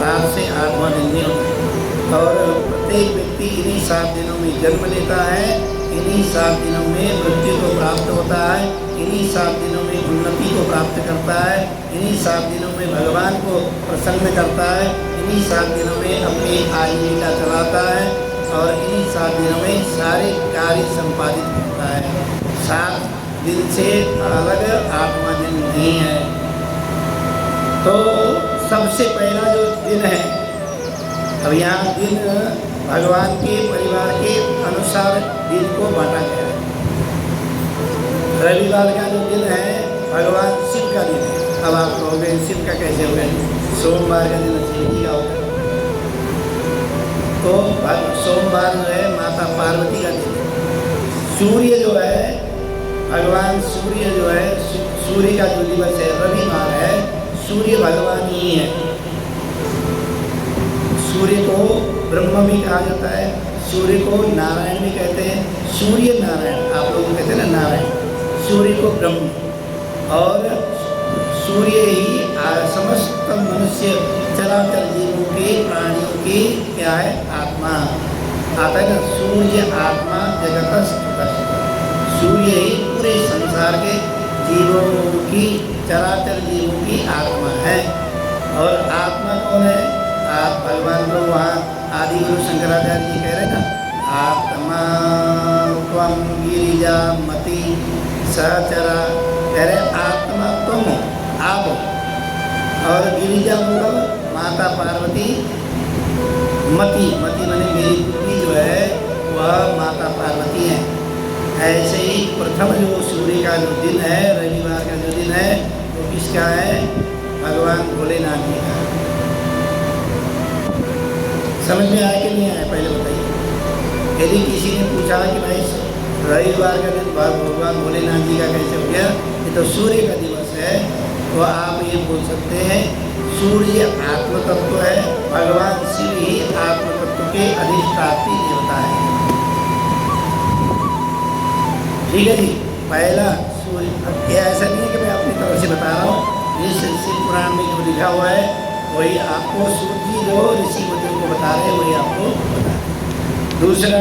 7 से 8वां दिन नहीं होता, और प्रत्येक व्यक्ति इन्हीं 7 दिनों में जन्म लेता है, इन्हीं 7 दिनों में मृत्यु को प्राप्त होता है, इन्हीं 7 दिनों में उन्नति को प्राप्त करता है, इन्हीं 7 दिनों में भगवान को प्रसन्न करता है, इन्हीं 7 दिनों में अपनी आजीविका चलाता है, और इन्हीं 7 दिनों में सारे कार्य संपादित करता है। 7 दिन से अलग 8वां दिन नहीं है। तो सबसे पहला जो दिन है, अब यहाँ दिन भगवान के परिवार के अनुसार दिन को बांटा गया है। रविवार का जो दिन है भगवान शिव का दिन है। अब आप कहोगे शिव का कैसे हो गए, सोमवार का दिन शिव जी का होगा, तो सोमवार जो है माता पार्वती का दिन है। सूर्य जो है भगवान, सूर्य जो है, सूर्य का जो दिवस है रविवार है, सूर्य भगवान ही है। सूर्य को ब्रह्म भी कहा जाता है, सूर्य को नारायण भी कहते हैं, सूर्य नारायण आप लोग कहते हैं ना नारायण, सूर्य को ब्रह्म, और सूर्य ही समस्त मनुष्य चराचर जीवों के प्राणियों की क्या है आत्मा आता है ना, सूर्य आत्मा जगतस्तुतः, सूर्य ही पूरे संसार के जीवों की चराचर जीवों की आत्मा है। और आत्मा कौन है? आप भगवान को वहाँ आदि गुरु शंकराचार्य जी कह रहे ना, आत्मा त्वं गिरिजा मति सहचरा, कह रहे आत्मा तुम हो, आप हो, और गिरिजा मतलब माता पार्वती, मति मति माने मेरी बुद्धि जो है वह माता पार्वती है। ऐसे ही प्रथम जो सूर्य का जो दिन है, रविवार का जो दिन है, वो किसका है? भगवान भोलेनाथ जी का। समझ में आया कि नहीं आया पहले बताइए। यदि किसी ने पूछा कि भाई रविवार का दिन भगवान भोलेनाथ जी का कैसे हो गया, ये तो सूर्य का दिवस है, तो आप ये बोल सकते हैं सूर्य आत्म तत्व है, भगवान शिव ही आत्म तत्व के अधिष्ठात्री देवता है। ठीक है जी। पहला सूर्य, ऐसा नहीं है कि मैं अपनी तरफ से बता रहा हूँ, इस शिव पुराण में जो लिखा हुआ है वही आपको सूर्य जो ऋषि मुनियों को बता रहे हैं वही आपको बता रहे। दूसरा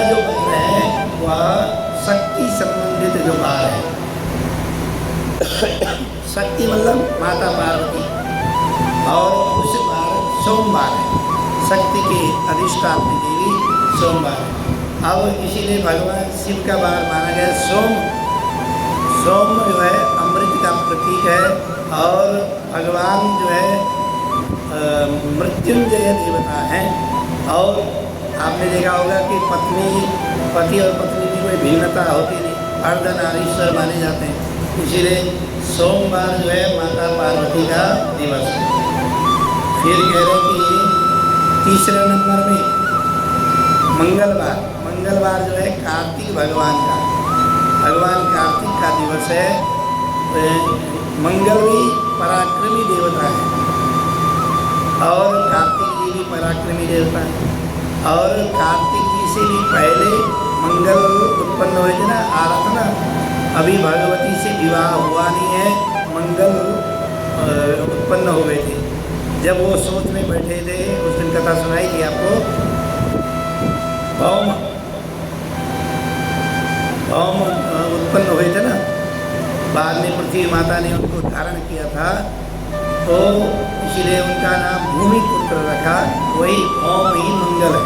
जो बार है वह शक्ति संबंधित जो बार है। शक्ति मतलब माता पार्वती, और उस बार सोमवार है, शक्ति की अधिष्ठात्री देवी सोमवार है। अब इसीलिए भगवान शिव का बार माना गया सोम। सोम जो है अमृत का प्रतीक है, और भगवान जो है मृत्युंजय देवता है। और आपने देखा होगा कि पति और पत्नी की कोई भिन्नता होती नहीं, अर्धनारीश्वर माने जाते हैं, इसीलिए सोमवार जो है माता पार्वती का दिवस है। फिर कह रहे कि तीसरे नंबर में मंगलवार जो है कार्तिक भगवान कार्तिक का दिवस है। मंगल भी पराक्रमी देवता है, और कार्तिक जी भी पराक्रमी देवता है, और कार्तिक जी से भी पहले मंगल उत्पन्न हुए थे ना, आ रहा था ना, अभी भगवती से विवाह हुआ नहीं है, मंगल उत्पन्न हो गए थे। जब वो सोच में बैठे थे, उस दिन कथा सुनाई थी आपको, भौम उत्पन्न हुए थे ना, बाद में पृथ्वी माता ने उनको धारण किया था, तो इसीलिए उनका नाम भूमिपुत्र रखा, वही भौम ही मंगल है।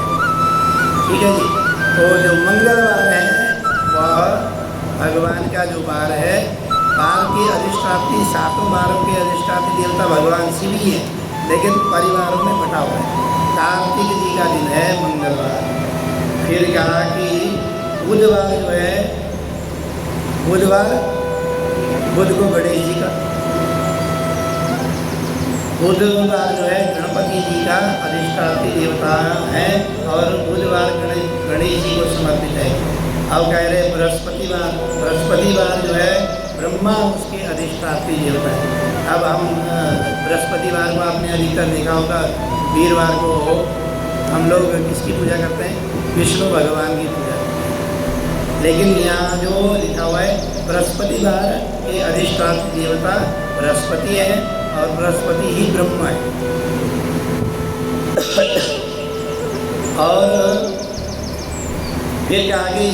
ठीक है जी। तो जो मंगलवार है वह भगवान का जो बार है, बार के अधिष्ठात्री, सातों बारों के अधिष्ठात्री देवता भगवान शिव ही है, लेकिन परिवारों में बटा हुआ है। कार्तिक जी का दिन है मंगलवार। फिर कहा कि बुधवार जो है, बुध को गणेश जी का, बुधवार जो है गणपति जी का अधिष्ठात्री देवता है, और बुधवार गणेश जी को समर्पित है। अब कह रहे बृहस्पतिवार जो है ब्रह्मा उसके अधिष्ठात्री देवता है। अब हम बृहस्पतिवार को आपने अधिकतर देखा होगा, वीरवार को हम लोग किसकी पूजा करते हैं? विष्णु भगवान की पूजा। लेकिन यहाँ जो लिखा हुआ है बृहस्पतिवार के अधिष्ठात्री देवता बृहस्पति है, और बृहस्पति ही ब्रह्मा है। और फिर आगे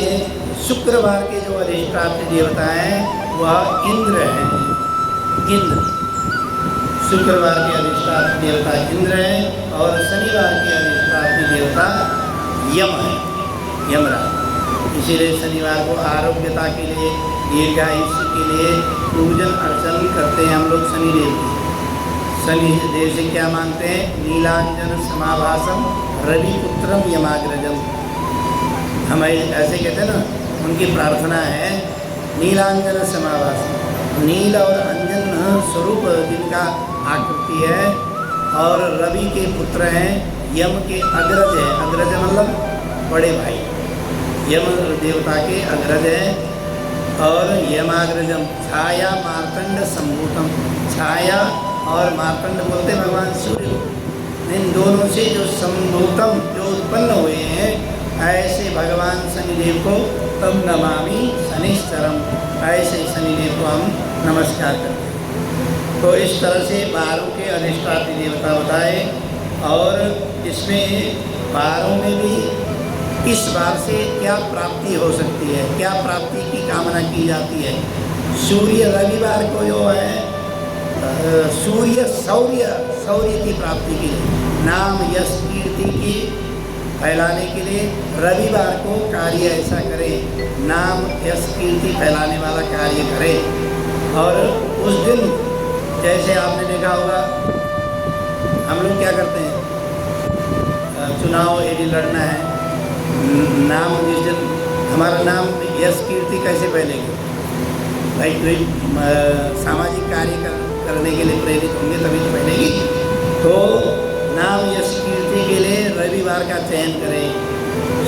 शुक्रवार के जो अधिष्ठात्री देवता हैं वह इंद्र हैं। इंद्र शुक्रवार के अधिष्ठात्री देवता इंद्र हैं, और शनिवार के अधिष्ठात्री देवता यम है, यमराज। इसीलिए शनिवार को आरोग्यता के लिए, दीर्घायुष्य के लिए पूजन अर्चन करते हैं हम लोग शनिदेव की। शनिदेव से क्या मानते हैं? नीलांजन समाभासम रविपुत्रम यमाग्रजम। हम ऐसे कहते हैं ना, उनकी प्रार्थना है नीलांजन समाभासम। नील और अंजन स्वरूप जिनका आकृति है, और रवि के पुत्र हैं, यम के अग्रज हैं। अग्रज मतलब बड़े भाई, यम देवता के अग्रज हैं। और यमाग्रजम छाया मार्तंड संभूतम, छाया और मार्तंड बोलते भगवान सूर्य, इन दोनों से जो संभूतम जो उत्पन्न हुए हैं, ऐसे भगवान शनिदेव को तम नमामि शनिश्चरम, ऐसे शनिदेव को हम नमस्कार करते हैं। तो इस तरह से 12 के अधिष्ठात्री देवता बताए, और इसमें 12 में भी इस बार से क्या प्राप्ति हो सकती है, क्या प्राप्ति की कामना की जाती है। सूर्य रविवार को जो है सूर्य शौर्य की प्राप्ति के लिए, नाम यश कीर्ति की फैलाने के लिए रविवार को कार्य ऐसा करें, नाम यश कीर्ति फैलाने वाला कार्य करें। और उस दिन जैसे आपने देखा होगा, हम लोग क्या करते हैं, चुनाव यदि लड़ना है, नाम जिस दिन हमारा नाम यश कीर्ति कैसे फैलेगी, भाई कोई सामाजिक कार्य करने के लिए प्रेरित होंगे तभी तो फैलेगी। तो नाम यश कीर्ति के लिए रविवार का चयन करें।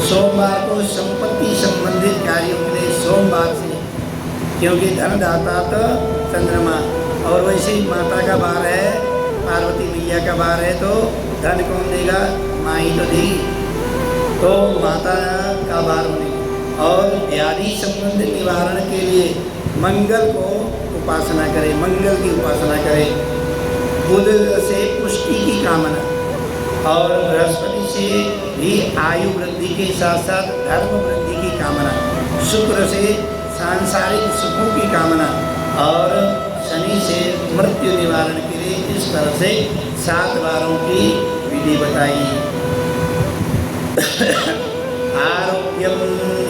सोमवार को संपत्ति संबंधित कार्यों के लिए सोमवार से, क्योंकि धनदाता तो चंद्रमा, और वैसे ही माता का बार है, पार्वती मैया का बार है, तो धन कौन देगा, माँ ही तो देगी, तो माता का बार बनेगी। और व्याधि संबंधित निवारण के लिए मंगल को उपासना करें, मंगल की उपासना करें। बुध से पुष्टि की कामना, और बृहस्पति से भी आयु वृद्धि के साथ साथ धर्म वृद्धि की कामना, शुक्र से सांसारिक सुखों की कामना, और शनि से मृत्यु निवारण के लिए इस तरह से 7 वारों की विधि बताई। आरोग्यम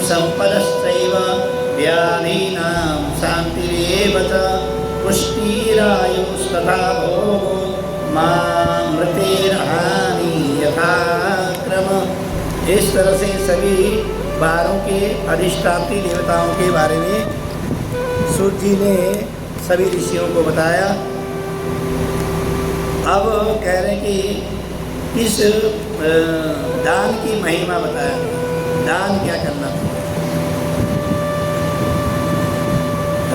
संपदश्चैव व्याधीनां शांतिरेव च पुष्टिरायुस्तथा भोगो मां मृतेर्हानि यथाक्रम। इस तरह से सभी 12 के अधिष्ठात्री देवताओं के बारे में सूत जी ने सभी ऋषियों को बताया। अब कह रहे हैं कि इस दान की महिमा बताया, दान क्या करना था।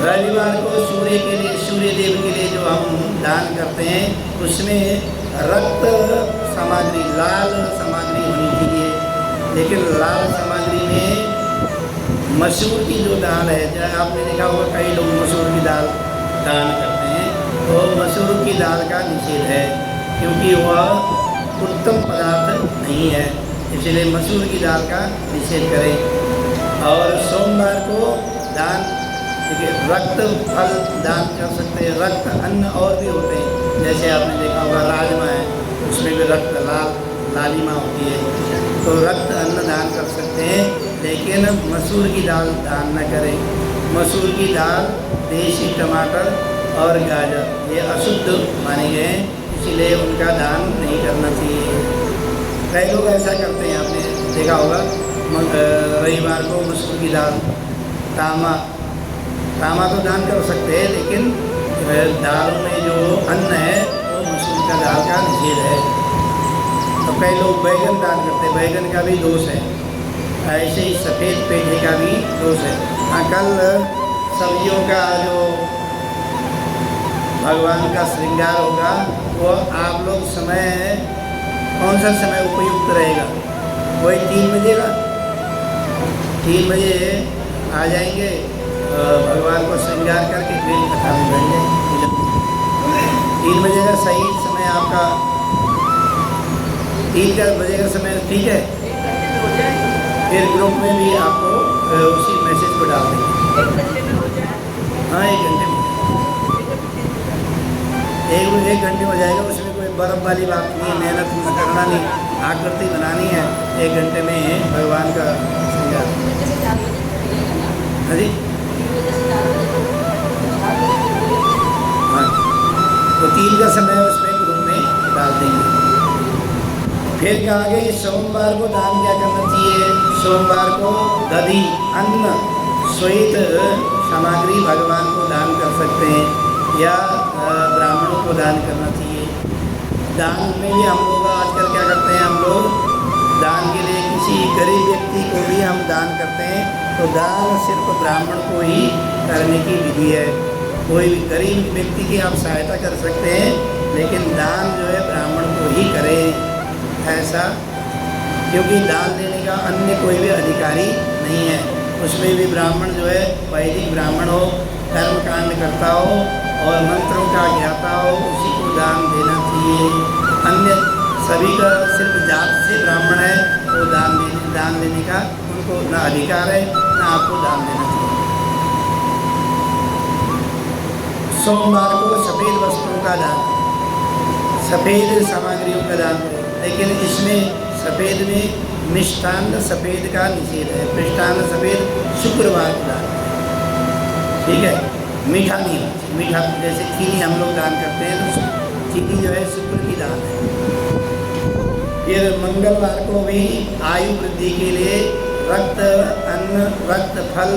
रविवार को सूर्य के लिए, सूर्य देव के लिए जो हम दान करते हैं, उसमें रक्त सामग्री, लाल सामग्री होनी चाहिए। लेकिन लाल सामग्री में मसूर की जो दाल है, जैसे आपने देखा होगा कई लोग मसूर की दाल दान करते हैं, तो मसूर की दाल का निषेध है, क्योंकि वह उत्तम पदार्थ नहीं है, इसलिए मसूर की दाल का निषेध करें। और सोमवार को दान, देखिए रक्त फल दान कर सकते हैं, रक्त अन्न और भी होते हैं, जैसे आपने देखा होगा राजमा है, उसमें भी रक्त लालिमा होती है, तो रक्त अन्न दान कर सकते हैं। लेकिन मसूर की दाल दान न करें। मसूर की दाल, देसी टमाटर और गाजर ये अशुद्ध माने गए हैं, इसीलिए उनका दान नहीं करना चाहिए। कई लोग ऐसा करते हैं, आपने देखा होगा रविवार को मसूर की दाल, तामा तो दान कर सकते हैं, लेकिन दाल में जो अन्न है वो मसूर का दाल का निषेध है। तो कई लोग बैगन दान करते हैं, बैगन का भी दोष है, ऐसे ही सफ़ेद पेठे का भी दोष है। कल सब्जियों का जो भगवान का श्रृंगार होगा, वो आप लोग समय, कौन सा समय उपयुक्त रहेगा, वही 3 बजे का, 3 बजे आ जाएंगे, भगवान को श्रृंगार करके फिर कथा में बैठ जाएंगे। 3 बजे का सही समय आपका, 3 बजे का समय ठीक है। फिर ग्रुप में भी आपको उसी मैसेज को डाल देंगे। हाँ, 1 घंटे में, 1 घंटे हो जाएगा। उसमें कोई बर्फ वाली बात नहीं है, मेहनत करना नहीं, आकृति बनानी है, 1 घंटे में भगवान का श्रृंगार। हाँ जी, हाँ, तो 3 का समय उसमें ग्रुप में डाल देंगे। फिर कहा गया सोमवार को दान क्या करना चाहिए। सोमवार को दधि, अन्न, श्वेत सामग्री भगवान को दान कर सकते हैं, या ब्राह्मणों को दान करना चाहिए। दान में भी हम लोग आजकल क्या करते हैं, हम लोग दान के लिए किसी गरीब व्यक्ति को भी हम दान करते हैं, तो दान सिर्फ ब्राह्मण को ही करने की विधि है। कोई भी गरीब व्यक्ति की आप सहायता कर सकते हैं, लेकिन दान जो है ब्राह्मण को ही करें। ऐसा, क्योंकि दान देने का अन्य कोई भी अधिकारी नहीं है। उसमें भी ब्राह्मण जो है वैदिक ब्राह्मण हो, कर्मकांड करता हो और मंत्रों का ज्ञाता हो, उसी को दान देना चाहिए। अन्य सभी का सिर्फ जात से ब्राह्मण है वो दान देने का उनको ना अधिकार है, ना आपको दान देना चाहिए। सोमवार को सफ़ेद वस्त्रों का दान, सफ़ेद सामग्रियों का दान करें, लेकिन इसमें सफ़ेद में मिष्टान्न सफ़ेद का निषेध है। मिष्टान्न सफ़ेद शुक्रवार को दान करें, ठीक है। मीठा नहीं, मीठा जैसे चीनी हम लोग दान करते हैं तो चीनी जो है शुक्र की दान है। फिर मंगलवार को भी आयु वृद्धि के लिए रक्त अन्न, रक्त फल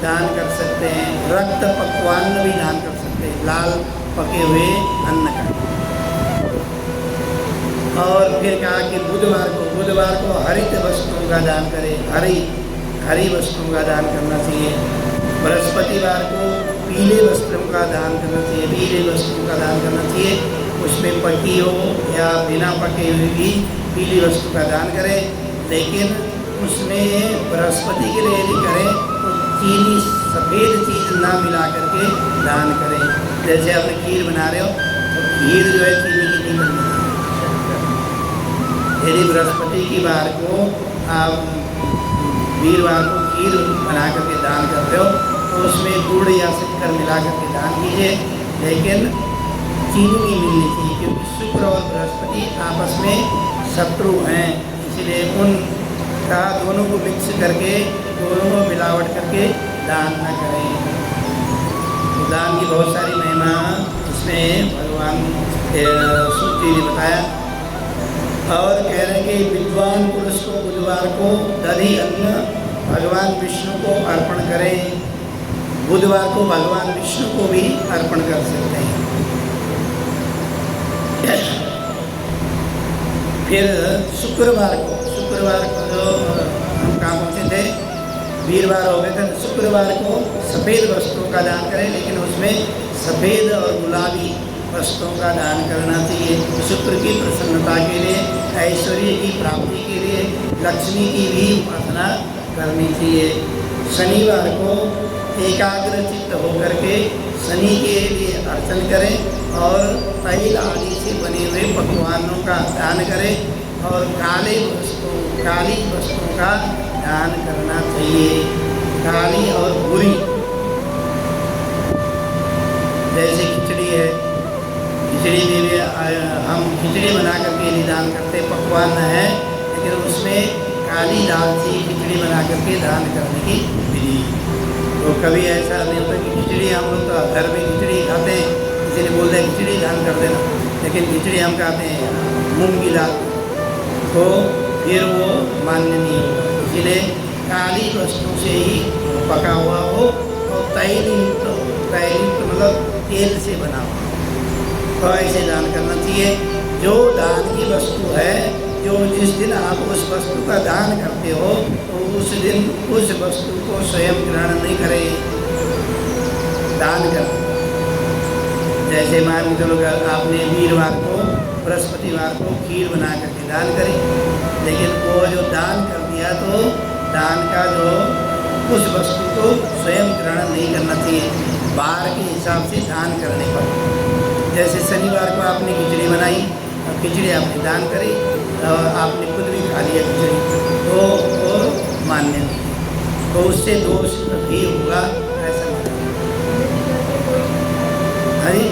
दान कर सकते हैं, रक्त पक्वान्न भी दान कर सकते हैं, लाल पके हुए अन्न का। और फिर कहा कि बुधवार को हरित वस्तुओं का दान करें, हरी वस्तुओं का दान करना चाहिए। बृहस्पतिवार को पीले वस्त्रों का दान करना चाहिए, पीले वस्त्रों का दान करना चाहिए। उसमें पकी हो या बिना पके हुई भी पीली वस्तु का दान करें, लेकिन उसमें बृहस्पति के लिए यदि करें तो चीनी सफ़ेद चीज़ ना मिला करके दान करें। जैसे आप खीर बना रहे हो तो खीर जो है चीनी की नहीं बननी। यदि बृहस्पति की बार को आप वीरवार को खीर बना करके दान करते हो तो उसमें गुड़ या शक्कर मिला करके दान कीजिए, लेकिन चीनी नहीं मिलनी चाहिए, क्योंकि शुक्र और बृहस्पति आपस में शत्रु हैं। इसलिए उनका दोनों को मिक्स करके, दोनों को मिलावट करके दान न करें। तो दान की बहुत सारी महिमा इसमें भगवान सूत्री ने बताया। और कह रहे कि विद्वान पुरुष को बुधवार को दधि अन्न भगवान विष्णु को अर्पण करें। बुधवार को भगवान विष्णु को भी अर्पण कर सकते हैं। फिर शुक्रवार को जो हम कहाँ पहुँचे थे, वीरवार हो गए थे, शुक्रवार को सफ़ेद वस्त्रों का दान करें, लेकिन उसमें सफ़ेद और गुलाबी वस्त्रों का दान करना चाहिए। शुक्र की प्रसन्नता के लिए, ऐश्वर्य की प्राप्ति के लिए, लक्ष्मी की भी उपासना करनी चाहिए। शनिवार को एकाग्र चित्त होकर के शनि के लिए अर्चन करें और तैल आदि से बने हुए पकवानों का दान करें और काली वस्तुओं का दान करना चाहिए। काली और बुरी, जैसे खिचड़ी है, खिचड़ी में भी हम खिचड़ी बना करके निदान करते, पकवान है, लेकिन उसमें काली दाल से खिचड़ी बना करके दान करने की विधि। तो कभी ऐसा नहीं होता कि खिचड़ी हम लोग तो घर में खिचड़ी खाते हैं, किसी ने बोलते हैं खिचड़ी दान कर देना, लेकिन खिचड़ी हम खाते हैं मूंग की दाल, तो फिर वो मान्य नहीं होगा। इसलिए काली वस्तु से ही पका हुआ हो और तैलयुक्त मतलब तेल से बना हुआ, तो ऐसे दान करना चाहिए। जो दान की वस्तु है, जो जिस दिन आप उस वस्तु का दान करते हो तो उस दिन उस वस्तु को स्वयं ग्रहण नहीं करें, दान कर। जैसे मान के चलो आपने वीरवार को, बृहस्पतिवार को खीर बना करके दान करी, लेकिन वो जो दान कर दिया तो दान का जो उस वस्तु को स्वयं ग्रहण नहीं करना चाहिए, बार के हिसाब से दान करने पर। जैसे शनिवार को आपने खिचड़ी बनाई और खिचड़ी आपने दान करी और आपने खुद भी खा लिया खिचड़ी, तो वो मान्य नहीं, तो उससे दोष भी होगा, ऐसा नहीं।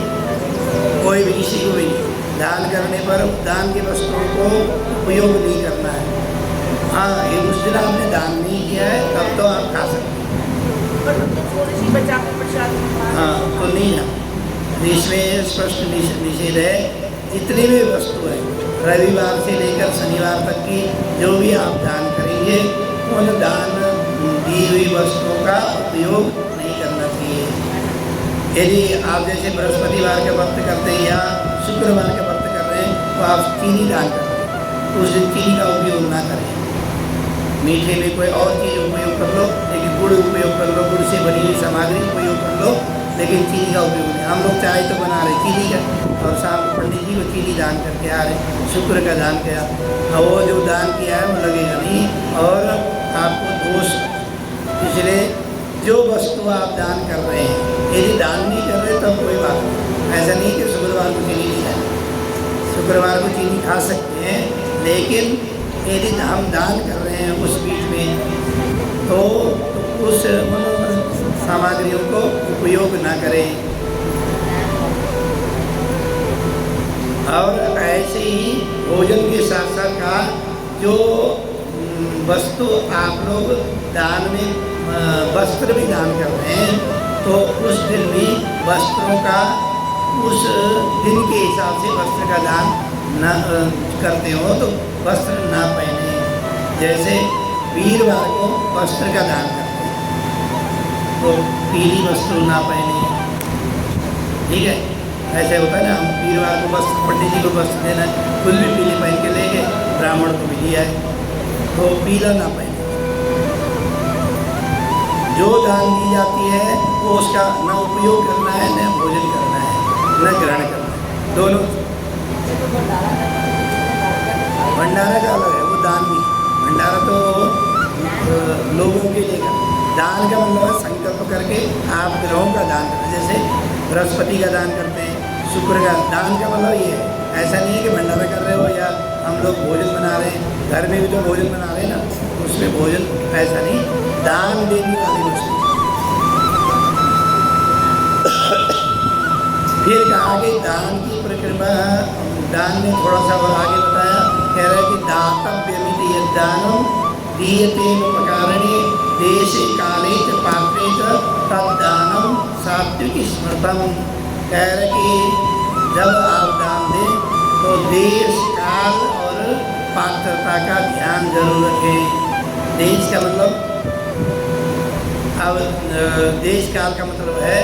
कोई भी किसी को भी दान करने पर दान के वस्तुओं को उपयोग नहीं करना है। हाँ, ये उस दिन आपने दान नहीं किया है तब तो आप खा सकते हैं, हाँ तो नहीं है। इसमें स्पष्ट निषेध है। जितनी भी वस्तु है, रविवार से लेकर शनिवार तक की जो भी आप दान करेंगे, उन दान दी हुई वस्तुओं का उपयोग नहीं करना चाहिए। यदि आप जैसे बृहस्पतिवार का व्रत करते हैं या शुक्रवार का व्रत कर रहे हैं तो आप चीनी दान करते हैं, तो उस दिन चीनी का उपयोग ना करें। मीठे में कोई और चीज़ उपयोग कर लो, लेकिन गुड़ उपयोग कर लो, गुड़ से बनी हुई सामग्री उपयोग कर लो, लेकिन चीनी का उपयोग नहीं। हम लोग चाय तो बना रहे चीनी का, और शाम को पंडित जी को चीनी दान करके आ रहे, शुक्र का दान किया, और वो जो दान किया है वो लगेगा नहीं और आपको दोष। इसलिए जो वस्तु आप दान कर रहे हैं, यदि दान नहीं कर रहे तब कोई बात नहीं। ऐसा नहीं कि शुक्रवार को चीनी नहीं खाए, शुक्रवार को चीनी खा सकते हैं, लेकिन यदि हम दान कर रहे हैं उस बीच में तो उस सामग्रियों को उपयोग ना करें। और ऐसे ही भोजन के साथ साथ का जो वस्तु आप लोग दान में वस्त्र भी दान कर रहे हैं, तो उस दिन भी वस्त्रों का उस दिन के हिसाब से वस्त्र का दान न करते हो तो वस्त्र ना पहने। जैसे वीरवार को वस्त्र का दान करते हैं तो पीली वस्त्र ना पहने, ठीक है। ऐसे होता है ना, हम वीरवार को वस्त्र, पंडित जी को वस्त्र देना है, कुछ भी पीले पहन के ले गए, ब्राह्मण को भी दिया है तो पीला ना पहने। जो दान दी जाती है वो उसका न उपयोग करना है, न भोजन करना है, न ग्रहण करना है, दोनों। भंडारा का अलग है, वो दान भी। भंडारा तो लोगों के लिए का दान का मतलब है संकल्प करके आप ग्रहों का दान करना। जैसे बृहस्पति का दान करते हैं, शुक्र का दान का मतलब ये है। ऐसा नहीं है कि भंडारा कर रहे हो या हम लोग भोजन बना रहे हैं, घर में भी तो भोजन बना रहे हैं ना, उसमें भोजन ऐसा नहीं, दान देने वाली वस्तु। फिर कहा कि दान की प्रक्रिया, दान में थोड़ा सा और आगे बताया, कह रहा है कि दातव्यमिति यद्दानम दीयतेनोपकारणे देशे काले च पात्रे च तद्दानम सात्विक स्मृतम। कह रहे कि जब आप दान दें तो देश काल और पात्रता का ध्यान जरूर रखें। देश का मतलब, अब देश काल का मतलब है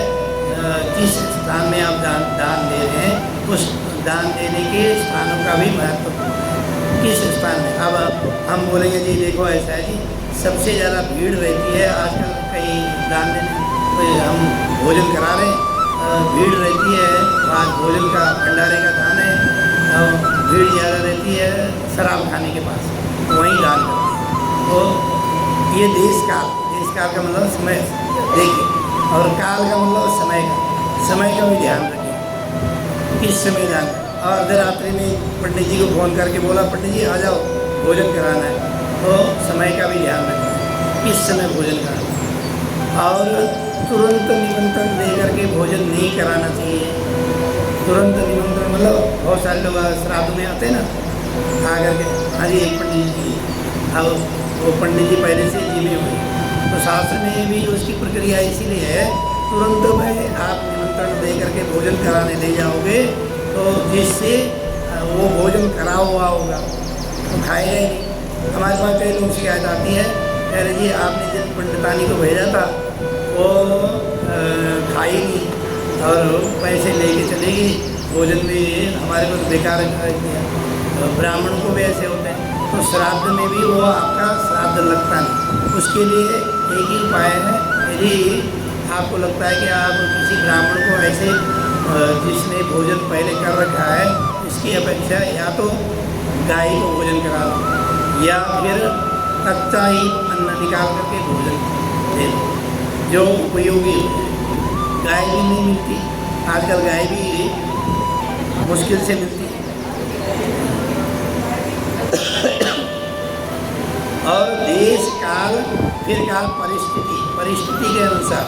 जिस स्थान में आप दान दे रहे हैं उस दान देने के स्थानों का भी महत्व, किस स्थान में। अब हम बोलेंगे जी देखो ऐसा है जी, सबसे ज़्यादा भीड़ रहती है आजकल कहीं दान देने, तो हम भोजन करा रहे हैं, भीड़ रहती है, आज भोजन का भंडारे का दान है, भीड़ ज़्यादा रहती है शराब खाने के पास, तो वहीं दान करते हैं। तो ये देश काल का मतलब समय देखिए, और काल का मतलब समय का भी ध्यान रखें, किस समय दान। और अर्धरात्रि में पंडित जी को फ़ोन करके बोला पंडित जी आ जाओ भोजन कराना है, तो समय का भी ध्यान रखें, किस समय भोजन कराना। और तुरंत निमंत्रण दे करके भोजन नहीं कराना चाहिए। तुरंत निमंत्रण मतलब बहुत सारे लोग श्राद्ध में आते हैं ना, आ करके हाँ जी एक पंडित जी, अब वो पंडित जी पहले से जिम्मे हुए, तो शास्त्र में भी उसकी प्रक्रिया इसीलिए है, तुरंत में आप निमंत्रण दे करके भोजन कराने ले जाओगे तो जिससे वो भोजन करा हुआ होगा तो खाएगा ही नहीं। हमारे पास कई लोग शिकायत आती है, कह रहे जी आपने जिन पंडितानी को भेजा था वो खाई नहीं और पैसे लेके चली गई, भोजन में हमारे को बेकार किया। तो ब्राह्मण को भी ऐसे होते हैं, तो श्राद्ध में भी वो आपका श्राद्ध लगता नहीं। उसके लिए एक ही उपाय है, यदि आपको लगता है कि आप किसी ब्राह्मण को ऐसे जिसने भोजन पहले कर रखा है इसकी अपेक्षा या तो गाय को भोजन करा दो या फिर कच्चा ही अन्न निकाल करके भोजन दे दो जो उपयोगी हो। गाय भी नहीं मिलती आजकल, गाय भी मुश्किल से मिलती है। और देश काल फिर काल परिस्थिति के अनुसार।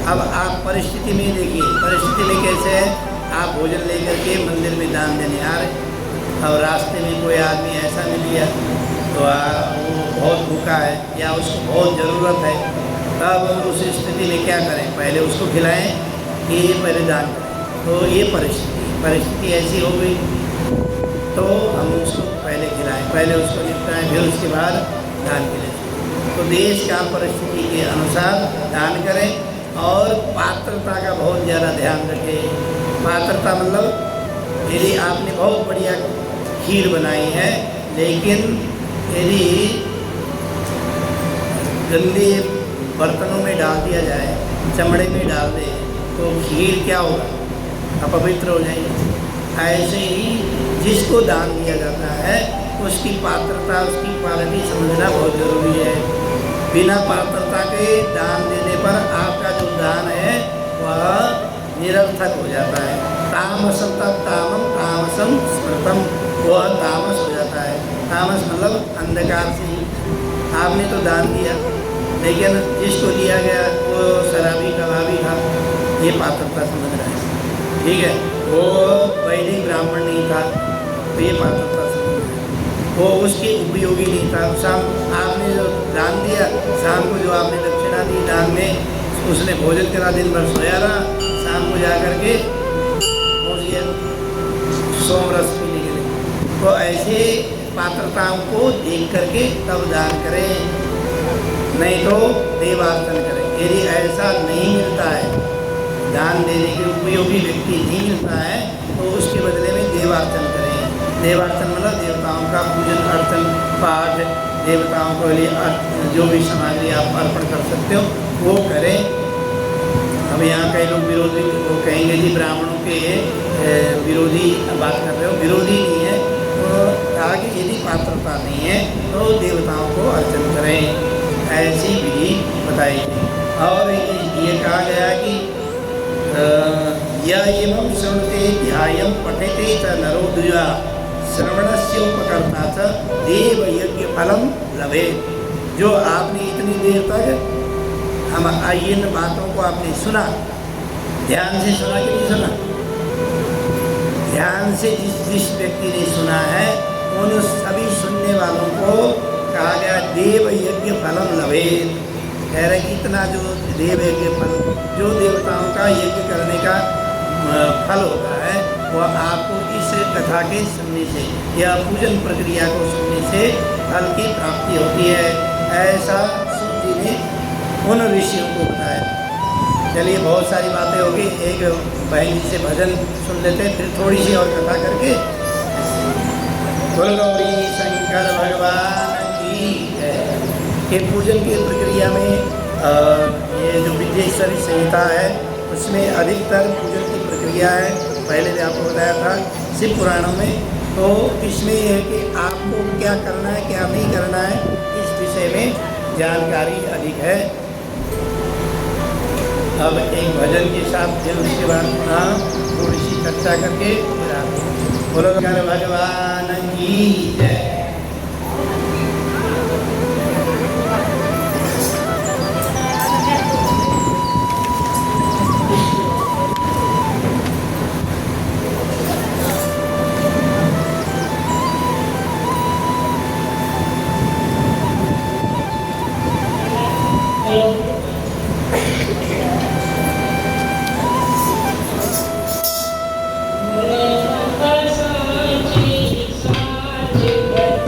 अब आप परिस्थिति में देखिए, परिस्थिति में कैसे है, आप भोजन लेकर के मंदिर में दान देने आ रहे और रास्ते में कोई आदमी ऐसा मिल गया तो वो बहुत भूखा है या उसको बहुत ज़रूरत है, तब उस स्थिति में क्या करें, पहले उसको खिलाएं कि पहले दान करें। तो ये परिस्थिति ऐसी हो गई तो हम उसको पहले खिलाएं, पहले उसको निपटाएं, फिर उसके बाद दान करें। तो देश का परिस्थिति के अनुसार दान करें और पात्रता का बहुत ज़्यादा ध्यान रखें। पात्रता मतलब यदि आपने बहुत बढ़िया खीर बनाई है लेकिन यदि गंदे बर्तनों में डाल दिया जाए, चमड़े में डाल दे तो खीर क्या होगा, अपवित्र हो जाएगी। ऐसे ही जिसको दान दिया जाता है उसकी पात्रता, उसकी क्वालिटी समझना बहुत जरूरी है। बिना पात्रता के दान देने पर आपका जो दान है वह निरर्थक हो जाता है। तामसम तामम तामसम स्मृतम, वह तामस हो जाता है। तामस मतलब अंधकार से। आपने तो दान दिया लेकिन जिसको दिया गया वो शराबी कबाबी था, ये पात्रता समझ रहा है, ठीक है। वो वैदिक ब्राह्मण नहीं था तो ये पात्रता समझ रहा है। वो उसके उपयोगी नहीं था। शाम आपने जो दान दिया, शाम को जो आपने दक्षिणा दी दान में, उसने भोजन करा, दिन भर सोया रहा, शाम को जा कर के पहुँच गया सोमरस पीने के लिए। तो ऐसे पात्रताओं को देख करके तब दान करें, नहीं तो देवार्चन करें। यदि ऐसा नहीं मिलता है, दान देने के उपयोगी व्यक्ति नहीं मिलता है, तो उसके बदले में देवार्चन करें। देवार्चन मतलब देवताओं का पूजन अर्चन पाठ, देवताओं के लिए जो भी सामग्री आप अर्पण कर सकते हो वो करें। अब यहाँ कई लोग विरोधी वो कहेंगे जी ब्राह्मणों के विरोधी बात कर रहे हो, विरोधी नहीं है। तो कहा कि यदि पात्रता नहीं है तो देवताओं को अर्चन करें, ऐसी विधि बताई गई। और ये कहा गया कि यम श्रवणते ध्यायम पठते च नरो द्विजा श्रवणस्योपकर्ता च देव यज्ञ फलम लभेत। जो आपने इतनी देर तक हम इन बातों को आपने सुना, ध्यान से सुना कि नहीं सुना? ध्यान से जिस व्यक्ति ने सुना है उन सभी सुनने वालों को कहा गया देव यज्ञ फलम लभेत। कह रहे कि इतना जो देव यज्ञ फल, जो देवताओं का यज्ञ करने का फल होता है वह आपको इस कथा के सुनने से या पूजन प्रक्रिया को सुनने से फल की प्राप्ति होती है। ऐसा सूत जी ने उन ऋषियों को बताया। चलिए बहुत सारी बातें होगी, एक बहन जी से भजन सुन लेते हैं, फिर थोड़ी सी और कथा करके। बोल गौरी शंकर भगवान की जय। के पूजन की प्रक्रिया में ये जो विद्येश्वरी संहिता है उसमें अधिकतर पूजन की प्रक्रिया है। पहले भी आपको बताया था शिव पुराणों में। तो इसमें यह है कि आपको क्या करना है क्या नहीं करना है, इस विषय में जानकारी अधिक है। अब एक भजन के साथ फिर उसके बाद पुनः थोड़ी सी चर्चा करके फिर आप बोलो भगवान की जय। Thank you.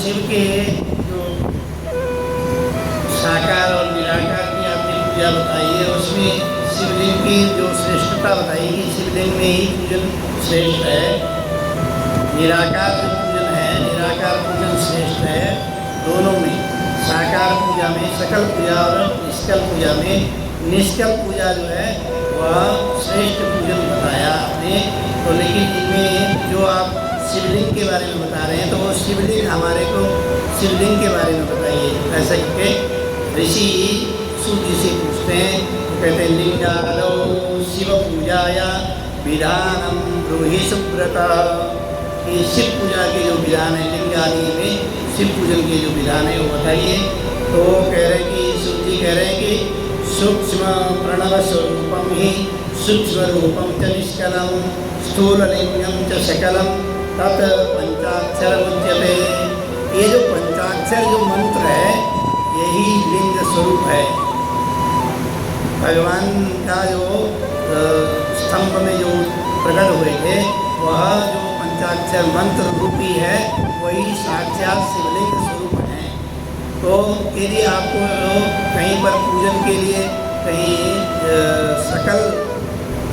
शिव के जो साकार और निराकार की आपने पूजा बताई है, उसमें शिवलिंग की जो श्रेष्ठता बताई कि शिवलिंग में ही पूजन श्रेष्ठ है। निराकार जो पूजन है, निराकार पूजन श्रेष्ठ है दोनों में, साकार पूजा में, सकल पूजा और निष्कल पूजा में। निष्कल पूजा जो है वह श्रेष्ठ पूजन बताया आपने। तो लेकिन इनमें जो आप शिवलिंग के बारे में बता रहे हैं, तो वो शिवलिंग हमारे को शिवलिंग के बारे में बताइए। ऐसा क्योंकि ऋषि सूत जी से पूछते हैं, तो कहते हैं लिंगादौ शिव पूजाया विधानम ब्रूहि सुब्रता, कि शिव पूजा के जो विधान है, लिंगादि में शिव पूजन के जो विधान है वो बताइए। तो कह रहे हैं कि सूत जी कह रहे हैं कि सूक्ष्म प्रणव स्वरूपम ही सूक्ष्म रूपम च निष्कलम स्थूललिंगम च सकलम तत् पंचाक्षर उच्यते। ये जो पंचाक्षर जो मंत्र है, यही लिंग स्वरूप है। भगवान का जो स्तंभ में जो प्रकट हुए थे, वह जो पंचाक्षर मंत्र रूपी है, वही साक्षात शिवलिंग स्वरूप है। तो यदि आपको कहीं पर पूजन के लिए कहीं सकल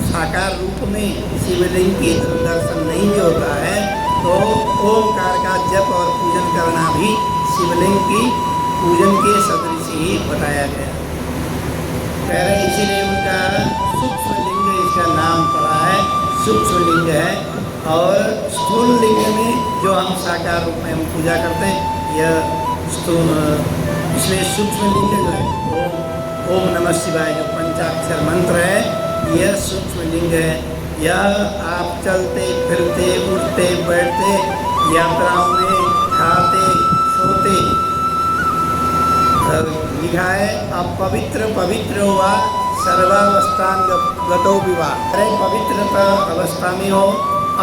साकार रूप में शिवलिंग के दर्शन नहीं भी होता है, तो ओमकार का जप और पूजन करना भी शिवलिंग की पूजन के सदृश ही बताया गया। कह रहे इसीलिए उनका सूक्ष्म लिंग इसका नाम पड़ा है, सूक्ष्म लिंग है। और स्थूल लिंग में जो हम साकार रूप में हम पूजा करते हैं, यह इसमें सूक्ष्म लिंग जो है ओम नमः शिवाय जो पंचाक्षर मंत्र है, यह सूक्ष्म लिंग है। यह आप चलते फिरते उठते बैठते यात्राओं में खाते सोते लिखा है। अपवित्र पवित्र हुआ सर्वावस्थान गतो विवाह। अरे पवित्रता अवस्था में हो,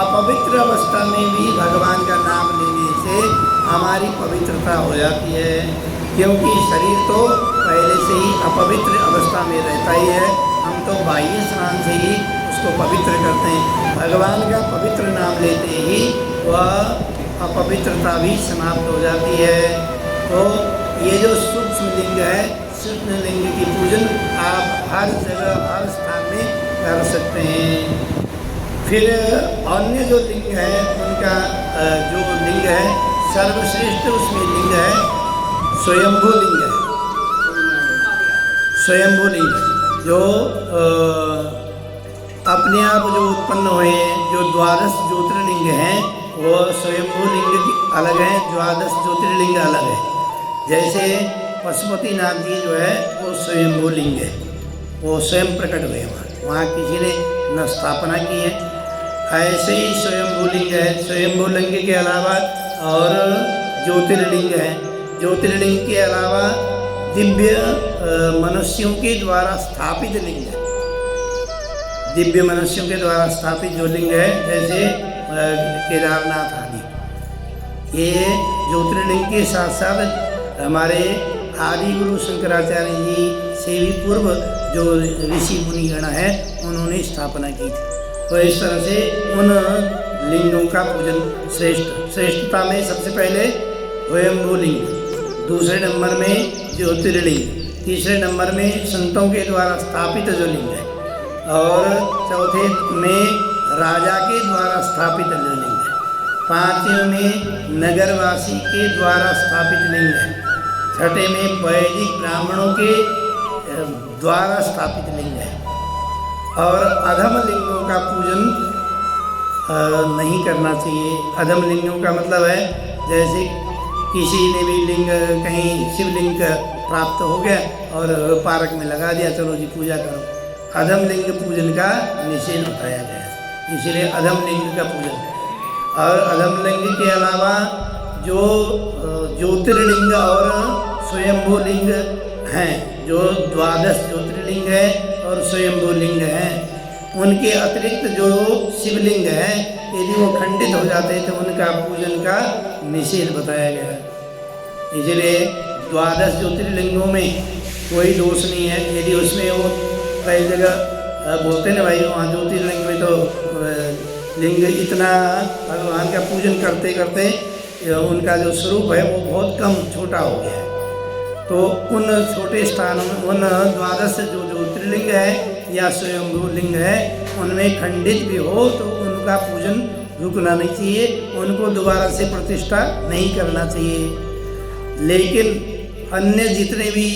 अपवित्र अवस्था में भी भगवान का नाम लेने से हमारी पवित्रता हो जाती है, क्योंकि शरीर तो पहले से ही अपवित्र अवस्था में रहता ही है। हम तो बाह्य स्नान से ही उसको पवित्र करते हैं। भगवान का पवित्र नाम लेते ही वह अपवित्रता भी समाप्त हो जाती है। तो ये जो सूक्ष्म लिंग है, सूक्ष्म लिंग की पूजन आप हर जगह हर स्थान में कर सकते हैं। फिर अन्य जो लिंग है, उनका जो लिंग है सर्वश्रेष्ठ, उसमें लिंग है स्वयंभू लिंग है। स्वयंभू लिंग जो अपने आप जो उत्पन्न हुए हैं, जो द्वादश ज्योतिर्लिंग हैं, वो स्वयंभू लिंग अलग है, द्वादश ज्योतिर्लिंग अलग है। जैसे पशुपतिनाथ जी जो है वो स्वयंभू लिंग है, वो स्वयं प्रकट हुए वहाँ किसी ने न स्थापना की है। ऐसे ही स्वयंभू लिंग है। स्वयंभू लिंग के अलावा और ज्योतिर्लिंग है। ज्योतिर्लिंग के अलावा दिव्य मनुष्यों के द्वारा स्थापित लिंग है। दिव्य मनुष्यों के द्वारा स्थापित जो लिंग है, जैसे केदारनाथ आदि, ये ज्योतिर्लिंग के साथ साथ हमारे आदि गुरु शंकराचार्य जी से भी पूर्व जो ऋषि मुनिगण है, उन्होंने स्थापना की थी। तो इस तरह से उन लिंगों का पूजन श्रेष्ठता में सबसे पहले स्वयंभू लिंग, दूसरे नंबर में ज्योतिर्लिंग, तीसरे नंबर में संतों के द्वारा स्थापित जो लिंग है, और चौथे में राजा के द्वारा स्थापित जो लिंग है, पांचवें में नगरवासी के द्वारा स्थापित लिंग है, छठे में वैदिक ब्राह्मणों के द्वारा स्थापित लिंग है। और अधम लिंगों का पूजन नहीं करना चाहिए। अधम लिंगों का मतलब है जैसे किसी ने भी लिंग कहीं शिवलिंग प्राप्त हो गया और पार्क में लगा दिया, चलो जी पूजा करो, अधम लिंग पूजन का निषेध बताया गया है। इसलिए अधम लिंग का पूजन, और अधम लिंग के अलावा जो ज्योतिर्लिंग और स्वयंभू लिंग हैं, जो द्वादश ज्योतिर्लिंग है और स्वयंभू लिंग है, उनके अतिरिक्त जो शिवलिंग है, यदि वो खंडित हो जाते हैं तो उनका पूजन का निषेध बताया गया है। इसलिए द्वादश ज्योतिर्लिंगों में कोई दोष नहीं है। यदि उसमें वो कई जगह बोलते हैं ना भाई, वहाँ ज्योतिर्लिंग में तो लिंग इतना भगवान का पूजन करते करते उनका जो स्वरूप है वो बहुत कम छोटा हो गया है। तो उन छोटे स्थानों में उन 12 जो ज्योतिर्लिंग है या स्वयंभू लिंग है उनमें खंडित भी हो तो उनका पूजन रुकना नहीं चाहिए, उनको दोबारा से प्रतिष्ठा नहीं करना चाहिए। लेकिन अन्य जितने भी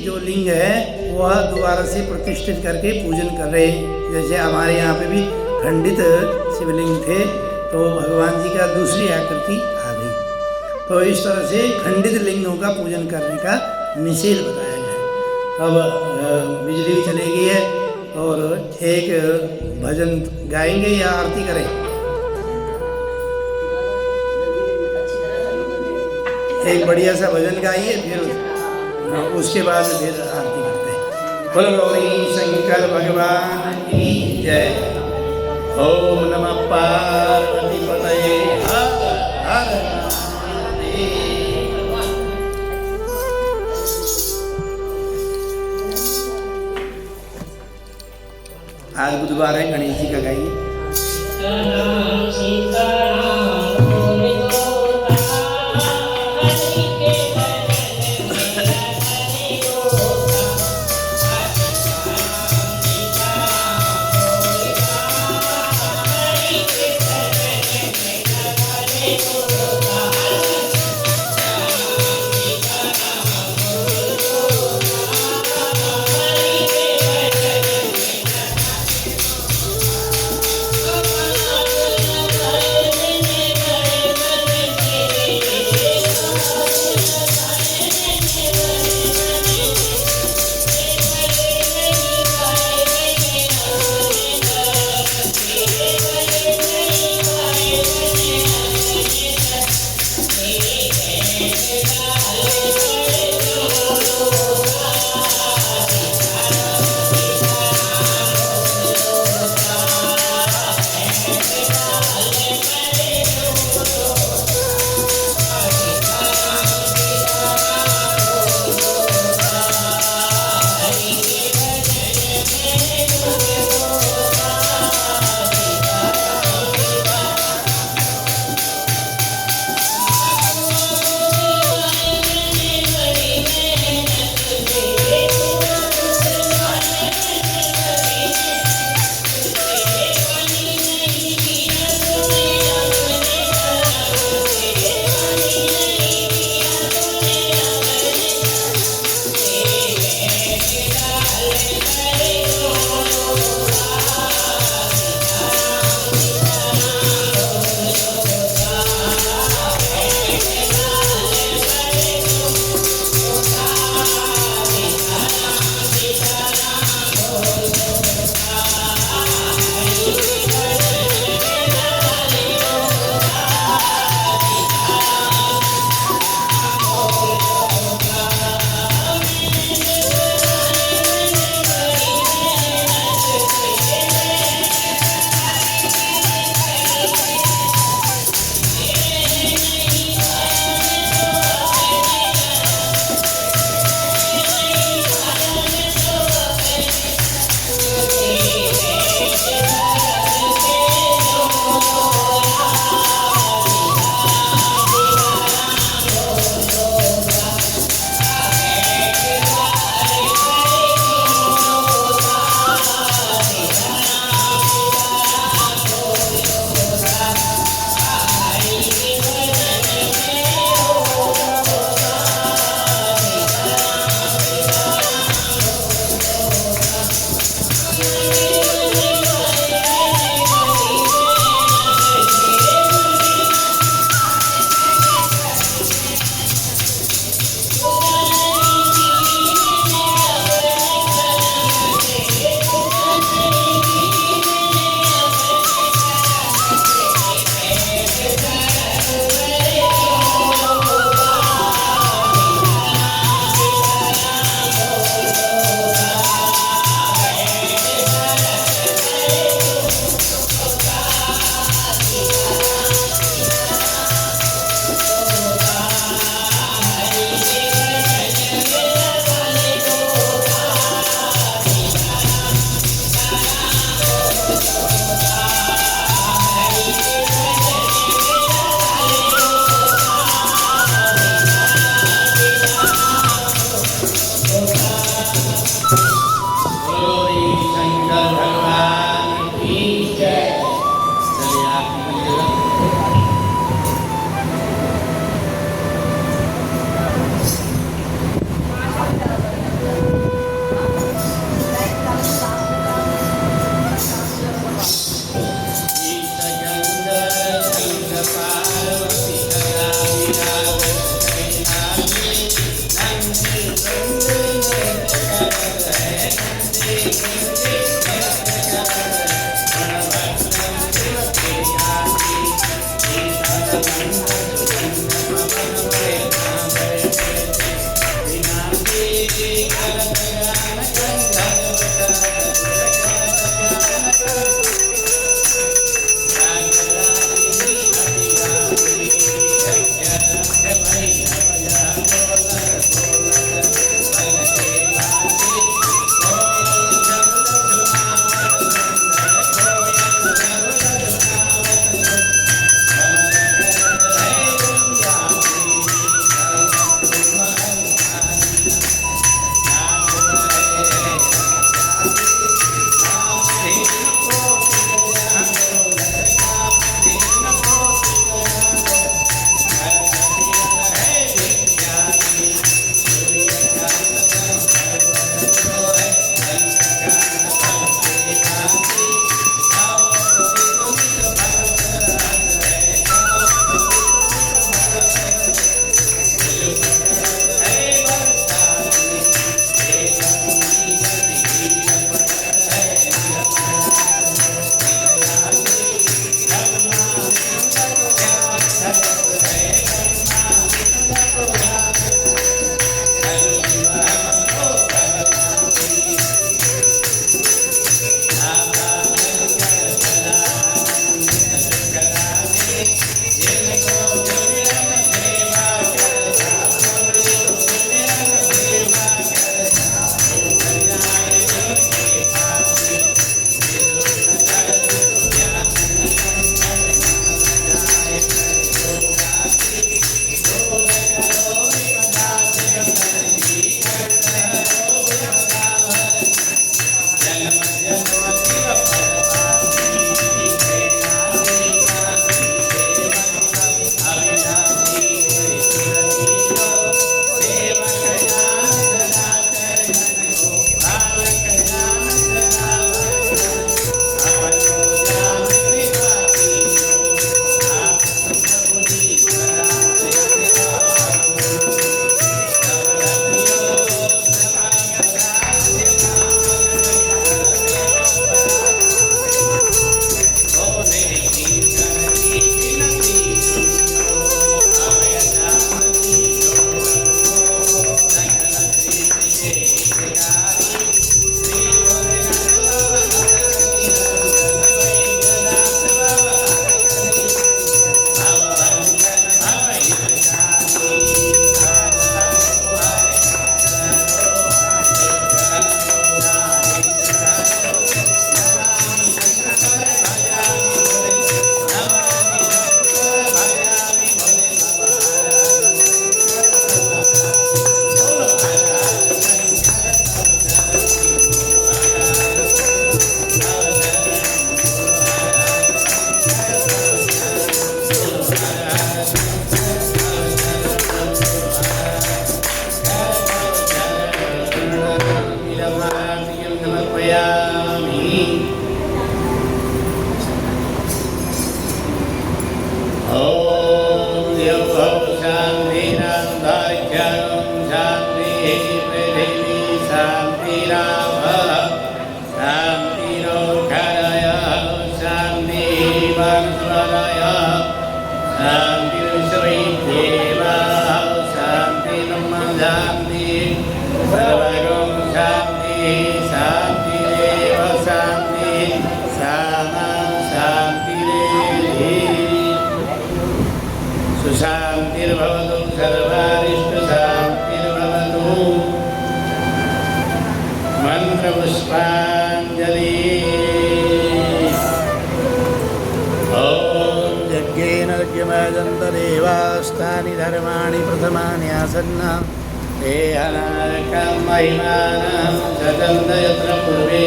जो लिंग है वह दोबारा से प्रतिष्ठित करके पूजन कर रहे हैं। जैसे हमारे यहाँ पे भी खंडित शिवलिंग थे तो भगवान जी का दूसरी आकृति आ गई। तो इस तरह से खंडित लिंगों का पूजन करने का निषेध बताया गया। अब बिजली चली गई है और एक भजन गाएंगे या आरती करें? एक बढ़िया सा भजन गाइए, फिर उसके बाद फिर आरती करते हैं। बोलो गौरी शंकर भगवान की जय। ओम नमः पार्वती पतये हर हर महादेव। आज बुधवार है, गणेश जी का गाइए। शान्तिर्विश्वैर्देवाः शान्तिर्ब्रह्म शान्ति सर्वगं शान्ति शान्तिरेव शान्ति सामा शान्तिरेधि सुशान्तिर्भवतु सर्वारिष्टशान्तिर्भवतु मन्त्रपुष्पाञ्जलि यज्ञेन यज्ञमयजन्तदेवास्तानि धर्माणि प्रथमानि आसन्न ते अनारकं महिमानं सजन्त यत्र पूर्वे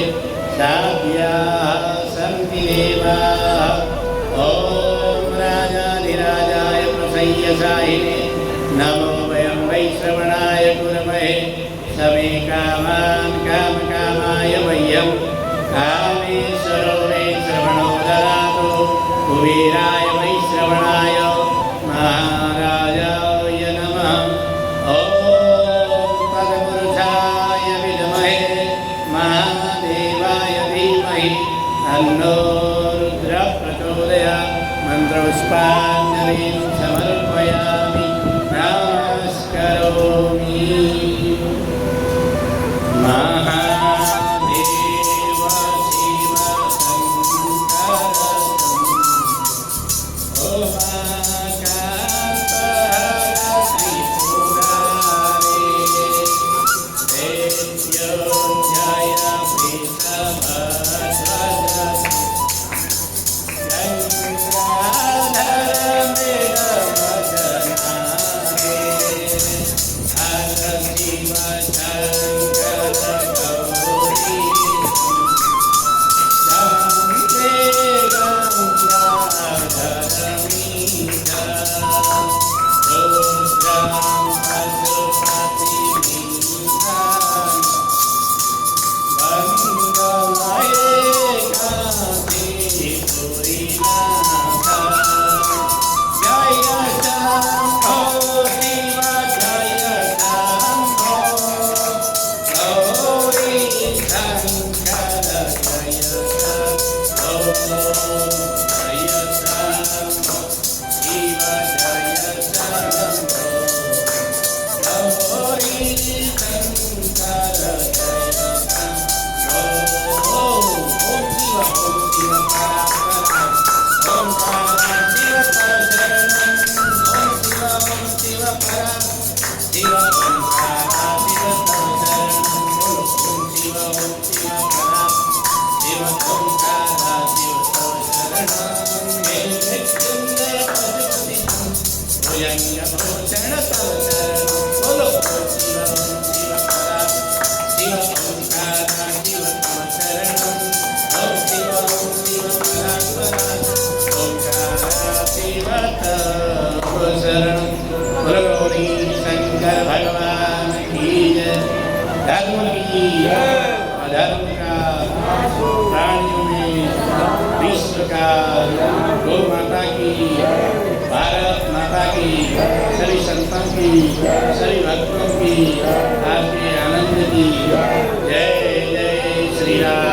साध्याः सन्ति देवाः ॐ राजाधिराजाय प्रसय्यसायिने नमो वयं वैश्रवणाय कुर्महे समे कामान् कामकामाय मह्यं कामेश्वरो वै श्रवणो ददातु कुबेराय वैश्रवणाय महाराजाय नमः ॐ पदपुरुषाय विद्महे महादेवाय धीमहि तन्नो रुद्रः प्रचोदयात् मन्त्रपुष्पाञ्जलिं समर्पयामि नमस्करोमि महादेव शिव शङ्कर ओमाकान्तः त्रिपुरारे वेद्योऽध्याय वृषभध्वज शंकर भगवान की जय। धर्म की अधर्म का प्राणियों में विश्व का गौ माता की भारत माता की सभी संतों की सभी भक्तों की आपके आनंद की जय जय श्री राम।